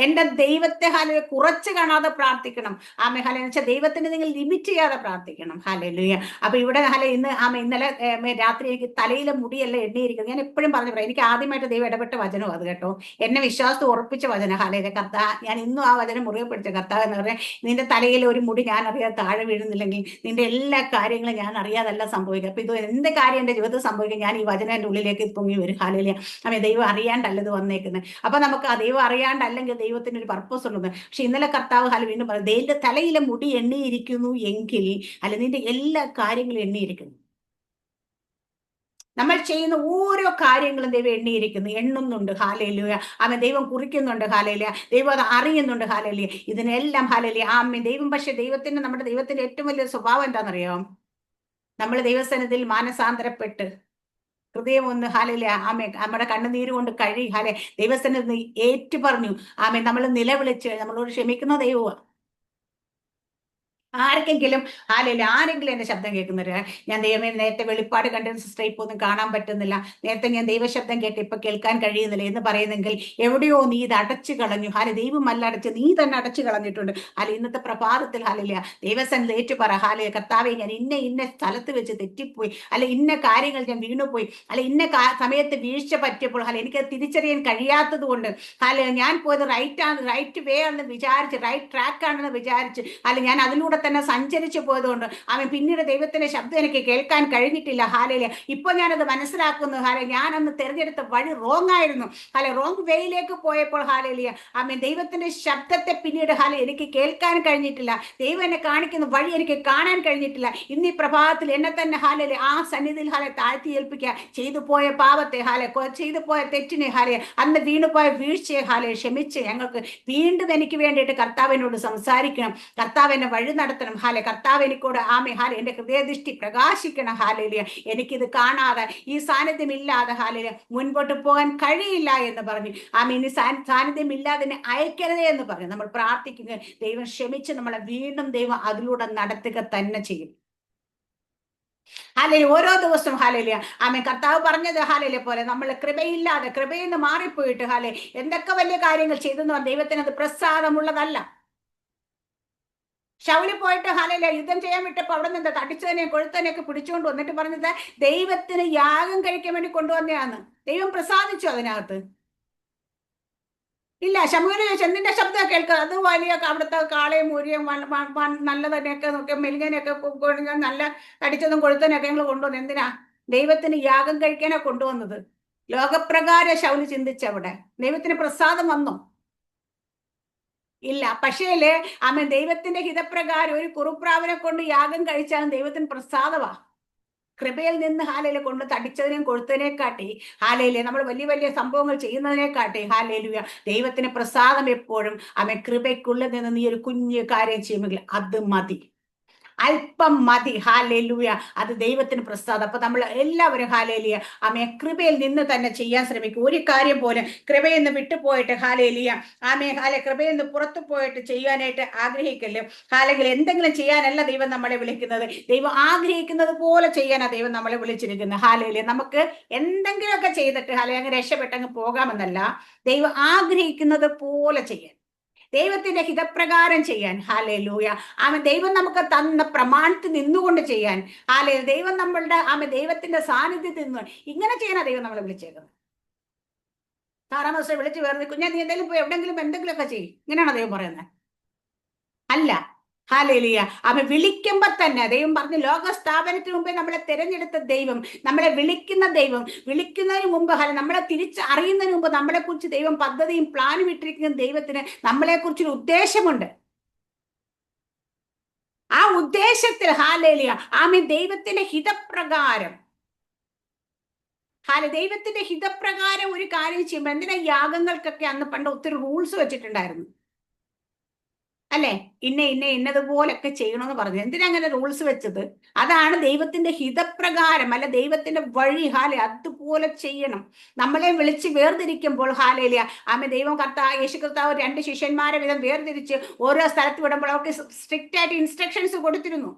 എന്റെ ദൈവത്തെ കുറച്ച് കാണാതെ പ്രാർത്ഥിക്കണം. എന്ന് വെച്ചാൽ ദൈവത്തിന് നിങ്ങൾ ലിമിറ്റ് ചെയ്യാതെ പ്രാർത്ഥിക്കണം. ഹാലലുയ. അപ്പൊ ഇവിടെ ഇന്നലെ രാത്രി എനിക്ക് തലയിലെ മുടിയല്ല എണ്ണിയിരിക്കുന്നത്. ഞാൻ എപ്പോഴും പറഞ്ഞു എനിക്ക് ആദ്യമായിട്ട് ദൈവം ഇടപെട്ട വചനം അത് കേട്ടോ, എന്നെ വിശ്വാസത്തെ ഉറപ്പിച്ച വചനം. ഹാലയിലെ കർത്താവ്, ഞാൻ ഇന്നും ആ വചനം മുറിവ് പിടിച്ച കർത്താവ് എന്ന് പറഞ്ഞാൽ, നിന്റെ തലയിൽ ഒരു മുടി ഞാൻ അറിയാതെ താഴെ വീഴുന്നില്ലെങ്കിൽ നിന്റെ എല്ലാ കാര്യങ്ങളും ഞാൻ അറിയാതല്ല സംഭവിക്കുക. അപ്പൊ ഇത് എന്ത് കാര്യം എന്റെ ജീവിതത്തിൽ സംഭവിക്കും, ഞാൻ ഈ വചനം എന്റെ ഉള്ളിലേക്ക് പൊങ്ങി വരും. ഹാലയില. ദൈവം അറിയാണ്ടല്ലത് വന്നേക്കുന്നത്. അപ്പൊ നമുക്ക് ആ ദൈവം അറിയാണ്ടല്ലെങ്കിൽ ദൈവത്തിന് ഒരു പർപ്പസ് ഉള്ളത്. പക്ഷെ ഇന്നലെ കർത്താവ് വീണ്ടും പറഞ്ഞു, ദൈവത്തിന്റെ തലയിലെ മുടി എണ്ണിയിരിക്കുന്നു എങ്കിൽ നിന്റെ എല്ലാ കാര്യങ്ങളും എണ്ണിയിരിക്കുന്നു. നമ്മൾ ചെയ്യുന്ന ഓരോ കാര്യങ്ങളും ദൈവം എണ്ണുന്നുണ്ട്. ഹാലയിലൂയ. ദൈവം കുറിക്കുന്നുണ്ട്. ഹാലയില. ദൈവം അത് അറിയുന്നുണ്ട്. ഹാലയില. ഇതിനെല്ലാം ഹാലയില ദൈവം. പക്ഷെ നമ്മുടെ ദൈവത്തിന്റെ ഏറ്റവും വലിയ സ്വഭാവം എന്താണെന്നറിയാം, നമ്മൾ ദൈവസന്നിധിയിൽ മാനസാന്തരപ്പെട്ട് ഹൃദയം ഒന്ന് നമ്മുടെ കണ്ണുനീര് കൊണ്ട് കഴുകി ദൈവസന്നിധി ഏറ്റു പറഞ്ഞു നമ്മൾ നിലവിളിച്ച് നമ്മളോട് ക്ഷമിക്കുന്ന ദൈവമാണ്. ആർക്കെങ്കിലും ആരെങ്കിലും എന്റെ ശബ്ദം കേൾക്കുന്നവര്, ഞാൻ ദൈവമേ നേരത്തെ വെളിപ്പാട് കണ്ടിരുന്ന സിസ്റ്റർ ഇപ്പൊ ഒന്നും കാണാൻ പറ്റുന്നില്ല, നേരത്തെ ഞാൻ ദൈവശബ്ദം കേട്ട് ഇപ്പൊ കേൾക്കാൻ കഴിയുന്നില്ല എന്ന് പറയുന്നെങ്കിൽ എവിടെയോ നീ ഇത് അടച്ചു കളഞ്ഞു. ദൈവമല്ല അടച്ച്, നീ തന്നെ അടച്ചു കളഞ്ഞിട്ടുണ്ട്. ഇന്നത്തെ പ്രഭാതത്തിൽ ദൈവസന്നിധി ഏറ്റു പറ, കർത്താവെ ഞാൻ ഇന്ന സ്ഥലത്ത് വെച്ച് തെറ്റിപ്പോയി, ഇന്ന കാര്യങ്ങൾ ഞാൻ വീണുപോയി, ഇന്ന സമയത്ത് വീഴ്ച പറ്റിയപ്പോൾ എനിക്ക് തിരിച്ചറിയാൻ കഴിയാത്തത് കൊണ്ട് ഞാൻ പോയത് റൈറ്റ് വേ ആണെന്ന് വിചാരിച്ച്, റൈറ്റ് ട്രാക്ക് ആണെന്ന് വിചാരിച്ച് ഞാൻ അതിലൂടെ തന്നെ സഞ്ചരിച്ചു പോയതുകൊണ്ട് പിന്നീട് ദൈവത്തിന്റെ ശബ്ദം എനിക്ക് കേൾക്കാൻ കഴിഞ്ഞിട്ടില്ല. ഇപ്പൊ ഞാനത് മനസ്സിലാക്കുന്നു. ഞാനന്ന് തിരഞ്ഞെടുത്ത വഴി റോങ് ആയിരുന്നു. റോങ് വേയിലേക്ക് പോയപ്പോൾ ദൈവത്തിന്റെ ശബ്ദത്തെ പിന്നീട് എനിക്ക് കേൾക്കാൻ കഴിഞ്ഞിട്ടില്ല. ദൈവം എന്നെ കാണിക്കുന്ന വഴി എനിക്ക് കാണാൻ കഴിഞ്ഞിട്ടില്ല. ഇന്നീ പ്രഭാതത്തിൽ എന്നെ തന്നെ ആ സന്നിധിയിൽ താഴ്ത്തി ഏൽപ്പിക്കുക. ചെയ്തു പോയ പാപത്തെ ചെയ്തു പോയ തെറ്റിനെ അന്ന് വീണുപോയ വീഴ്ചയെ ക്ഷമിച്ച് ഞങ്ങൾക്ക് വീണ്ടും എനിക്ക് വേണ്ടിയിട്ട് കർത്താവിനോട് സംസാരിക്കണം. കർത്താവ് എന്നെ വഴി നടത്തണം. കർത്താവ് എനിക്കോട് എന്റെ ഹൃദയദൃഷ്ടി പ്രകാശിക്കണം. എനിക്കിത് കാണാതെ, ഈ സാന്നിധ്യം ഇല്ലാതെ മുൻപോട്ട് പോകാൻ കഴിയില്ല എന്ന് പറഞ്ഞു. ഇനി സാന്നിധ്യം ഇല്ലാതെ അയക്കരുതേ എന്ന് പറഞ്ഞു നമ്മൾ പ്രാർത്ഥിക്കുക. ദൈവം ക്ഷമിച്ച് നമ്മളെ വീണ്ടും ദൈവം അതിലൂടെ നടത്തുക തന്നെ ചെയ്യും. ഓരോ ദിവസവും കർത്താവ് പറഞ്ഞത് പോലെ നമ്മൾ കൃപയില്ലാതെ, കൃപയിൽ നിന്ന് മാറിപ്പോയിട്ട് എന്തൊക്കെ വലിയ കാര്യങ്ങൾ ചെയ്തെന്ന് പറഞ്ഞാൽ ദൈവത്തിന് അത് പ്രസാദമുള്ളതല്ല. ശൗല് പോയിട്ട് ഹാലയിലെ യുദ്ധം ചെയ്യാൻ വിട്ടപ്പോ അവിടെ നിന്ന് തടിച്ചതിനെയും കൊഴുത്തതിനെയൊക്കെ പിടിച്ചുകൊണ്ട് വന്നിട്ട് പറഞ്ഞത് ദൈവത്തിന് യാഗം കഴിക്കാൻ വേണ്ടി കൊണ്ടുവന്നതാണ്. ദൈവം പ്രസാദിച്ചു അതിനകത്ത്? ഇല്ല. ശമൂവേൽ ചോദിച്ചു, എന്തിന്റെ ശബ്ദം കേൾക്കുക? അത് വലിയ അവിടുത്തെ കാളയും മൂരിയും നല്ലതിനെയൊക്കെ നോക്കി മെലിഞ്ഞതിനെയൊക്കെ നല്ല തടിച്ചതും കൊഴുത്തതിനൊക്കെ ഞങ്ങൾ കൊണ്ടുവന്നു. എന്തിനാ? ദൈവത്തിന് യാഗം കഴിക്കാനാ കൊണ്ടുവന്നത്. ലോകപ്രകാരം ശൗല് ചിന്തിച്ചവിടെ. ദൈവത്തിന് പ്രസാദം വന്നോ? ഇല്ല. പക്ഷേല് ആമേൻ, ദൈവത്തിന്റെ ഹിതപ്രകാരം ഒരു കുറുപ്രാവിനെ കൊണ്ട് യാഗം കഴിച്ചാലും ദൈവത്തിന് പ്രസാദമാ. കൃപയിൽ നിന്ന് ഹാലയിലെ കൊണ്ട് തടിച്ചതിനെയും കൊഴുത്തതിനെക്കാട്ടി ഹാലയിലെ നമ്മൾ വലിയ വലിയ സംഭവങ്ങൾ ചെയ്യുന്നതിനെക്കാട്ടി ഹാലയിലുയ ദൈവത്തിന് പ്രസാദം എപ്പോഴും ആമേൻ കൃപയ്ക്കുള്ളിൽ നിന്ന് നീ ഒരു കുഞ്ഞു കാര്യം ചെയ്യുമെങ്കിൽ അത് മതി, അല്പം മതി. ഹാലേലൂയ, അത് ദൈവത്തിന് പ്രസാദം. അപ്പൊ നമ്മൾ എല്ലാവരും ഹാലേലിയ ആമേ കൃപയിൽ നിന്ന് തന്നെ ചെയ്യാൻ ശ്രമിക്കും. ഒരു കാര്യം പോലെ കൃപയിൽ നിന്ന് വിട്ടുപോയിട്ട് ഹാലേലിയ ആമേ കൃപയിൽ നിന്ന് പുറത്തു പോയിട്ട് ചെയ്യാനായിട്ട് ആഗ്രഹിക്കല്ലോ. അല്ലെങ്കിൽ എന്തെങ്കിലും ചെയ്യാനല്ല ദൈവം നമ്മളെ വിളിക്കുന്നത്. ദൈവം ആഗ്രഹിക്കുന്നത് പോലെ ചെയ്യാനാ ദൈവം നമ്മളെ വിളിച്ചിരിക്കുന്നത്. ഹാലേലിയ നമുക്ക് എന്തെങ്കിലുമൊക്കെ ചെയ്തിട്ട് അങ്ങ് രക്ഷപ്പെട്ടങ്ങ് പോകാമെന്നല്ല, ദൈവം ആഗ്രഹിക്കുന്നത് പോലെ ചെയ്യാൻ, ദൈവത്തിന്റെ ഹിതപ്രകാരം ചെയ്യാൻ. ഹാലേലൂയ. ദൈവം നമുക്ക് തന്ന പ്രമാണത്തിൽ നിന്നുകൊണ്ട് ചെയ്യാൻ. ദൈവം നമ്മളുടെ ദൈവത്തിന്റെ സാന്നിധ്യത്തിൽ നിന്ന് ഇങ്ങനെ ചെയ്യാനാ ദൈവം നമ്മളെ വിളിച്ചേക്കുന്നത്. 6 മാസം വിളിച്ച് വേറെ കുഞ്ഞാ നീ എന്തെങ്കിലും പോയി എവിടെങ്കിലും എന്തെങ്കിലുമൊക്കെ ചെയ്യും, ഇങ്ങനെയാണോ ദൈവം പറയുന്നത്? അല്ല. ഹാലേലിയ. വിളിക്കുമ്പോ തന്നെ ദൈവം പറഞ്ഞു, ലോക സ്ഥാപനത്തിന് മുമ്പേ നമ്മളെ തിരഞ്ഞെടുത്ത ദൈവം, നമ്മളെ വിളിക്കുന്ന ദൈവം, വിളിക്കുന്നതിന് മുമ്പ് നമ്മളെ തിരിച്ചറിയുന്നതിന് മുമ്പ് നമ്മളെ കുറിച്ച് ദൈവം പദ്ധതിയും പ്ലാനും ഇട്ടിരിക്കുന്ന ദൈവത്തിന് നമ്മളെ കുറിച്ചൊരു ഉദ്ദേശമുണ്ട്. ആ ഉദ്ദേശത്തിൽ ഹാലേലിയ ദൈവത്തിന്റെ ഹിതപ്രകാരം ദൈവത്തിന്റെ ഹിതപ്രകാരം ഒരു കാര്യം ചെയ്യുമ്പോൾ, എന്തിനാ യാഗങ്ങൾക്കൊക്കെ അന്ന് പണ്ട് ഒത്തിരി റൂൾസ് വെച്ചിട്ടുണ്ടായിരുന്നു അല്ലെ? ഇന്നതുപോലൊക്കെ ചെയ്യണമെന്ന് പറഞ്ഞു. എന്തിനാ അങ്ങനെ റൂൾസ് വെച്ചത്? അതാണ് ദൈവത്തിന്റെ ഹിതപ്രകാരം, അല്ല ദൈവത്തിന്റെ വഴി. അതുപോലെ ചെയ്യണം. നമ്മളെ വിളിച്ച് വേർതിരിക്കുമ്പോൾ ഹാലേലിയ ദൈവം യേശു കർത്താവ് 2 ശിഷ്യന്മാരെ വിധം വേർതിരിച്ച് ഓരോ സ്ഥലത്ത് വിടുമ്പോൾ അവർക്ക് സ്ട്രിക്റ്റ് ആയിട്ട് ഇൻസ്ട്രക്ഷൻസ് കൊടുത്തിരുന്നു.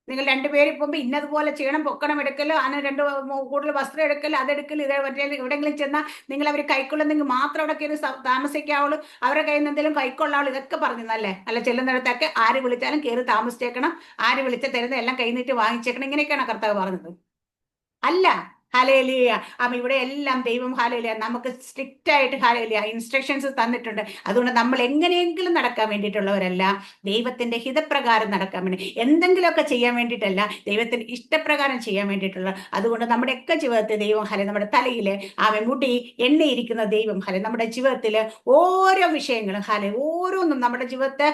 നിങ്ങൾ 2 പേര് പോകുമ്പോൾ ഇന്നതുപോലെ ചെയ്യണം, പൊക്കണം എടുക്കല്, അങ്ങനെ 2 കൂടുതൽ വസ്ത്രം എടുക്കല്, അതെടുക്കല്, എവിടെയെങ്കിലും ചെന്നാൽ നിങ്ങൾ അവർ കൈക്കൊള്ളുന്നെങ്കിൽ മാത്രം അവിടെ കയറി താമസിക്കാവുള്ളൂ, അവരുടെ കയ്യിൽ നിന്ന് എന്തെങ്കിലും കൈക്കൊള്ളാവുള്ളൂ, ഇതൊക്കെ പറഞ്ഞല്ലേ? അല്ല, ചെല്ലുന്നിടത്തൊക്കെ ആര് വിളിച്ചാലും കയറി താമസിച്ചേക്കണം, ആര് വിളിച്ച തരുന്ന എല്ലാം കൈനീട്ടി വാങ്ങിച്ചേക്കണം, ഇങ്ങനെയൊക്കെയാണ് കർത്താവ് പറഞ്ഞത്. അല്ല. ഹാലേലിയ. ഇവിടെ എല്ലാം ദൈവം ഹാലേലിയ നമുക്ക് സ്ട്രിക്റ്റ് ആയിട്ട് ഹാലേലിയ ഇൻസ്ട്രക്ഷൻസ് തന്നിട്ടുണ്ട്. അതുകൊണ്ട് നമ്മൾ എങ്ങനെയെങ്കിലും നടക്കാൻ വേണ്ടിയിട്ടുള്ളവരല്ല, ദൈവത്തിന്റെ ഹിതപ്രകാരം നടക്കാൻ വേണ്ടി, എന്തെങ്കിലുമൊക്കെ ചെയ്യാൻ വേണ്ടിയിട്ടല്ല, ദൈവത്തിന്റെ ഇഷ്ടപ്രകാരം ചെയ്യാൻ വേണ്ടിയിട്ടുള്ള. അതുകൊണ്ട് നമ്മുടെയൊക്കെ ജീവിതത്തിൽ ദൈവം നമ്മുടെ തലയിൽ മുടി എണ്ണയിരിക്കുന്ന ദൈവം നമ്മുടെ ജീവിതത്തിൽ ഓരോ വിഷയങ്ങളും ഓരോന്നും നമ്മുടെ ജീവിതത്തെ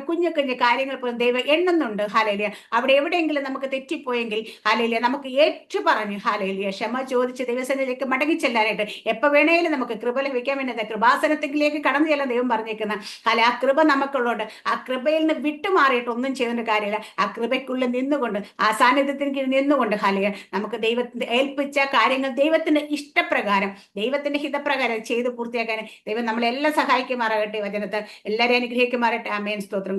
കുഞ്ഞു കുഞ്ഞു കാര്യങ്ങൾ പോലും ദൈവം എണ്ണുന്നുണ്ട്. ഹാലേലിയ അവിടെ എവിടെയെങ്കിലും നമുക്ക് തെറ്റിപ്പോയെങ്കിൽ ഹാലേലിയ നമുക്ക് ഏറ്റു പറഞ്ഞു ഹാലേലിയ ക്ഷമ ചോദിച്ച് ദൈവസന്നിധിയിലേക്ക് മടങ്ങി ചെല്ലാനായിട്ട് എപ്പോ വേണേലും നമുക്ക് കൃപ ലഭിക്കാൻ വേണ്ടി കൃപാസനത്തിലേക്ക് കടന്നു ചെല്ലാൻ ദൈവം പറഞ്ഞേക്കുന്ന ആ കൃപ നമുക്കുള്ളതുകൊണ്ട് ആ കൃപയിൽ നിന്ന് വിട്ടുമാറിയിട്ട് ഒന്നും ചെയ്യുന്ന കാര്യമില്ല. ആ കൃപയ്ക്കുള്ളിൽ നിന്നുകൊണ്ട്, ആ സാന്നിധ്യത്തിന് കീഴിൽ നിന്നുകൊണ്ട് ഹാലേലിയ നമുക്ക് ദൈവത്തിന്റെ ഏൽപ്പിച്ച കാര്യങ്ങൾ ദൈവത്തിന്റെ ഇഷ്ടപ്രകാരം, ദൈവത്തിന്റെ ഹിതപ്രകാരം ചെയ്ത് പൂർത്തിയാക്കാൻ ദൈവം നമ്മളെല്ലാം സഹായിക്കുമാറാകട്ടെ. വചനത്തെ എല്ലാവരെയും അനുഗ്രഹിക്കുമാറട്ടെ. ആമേൻ. സ്തോത്രം.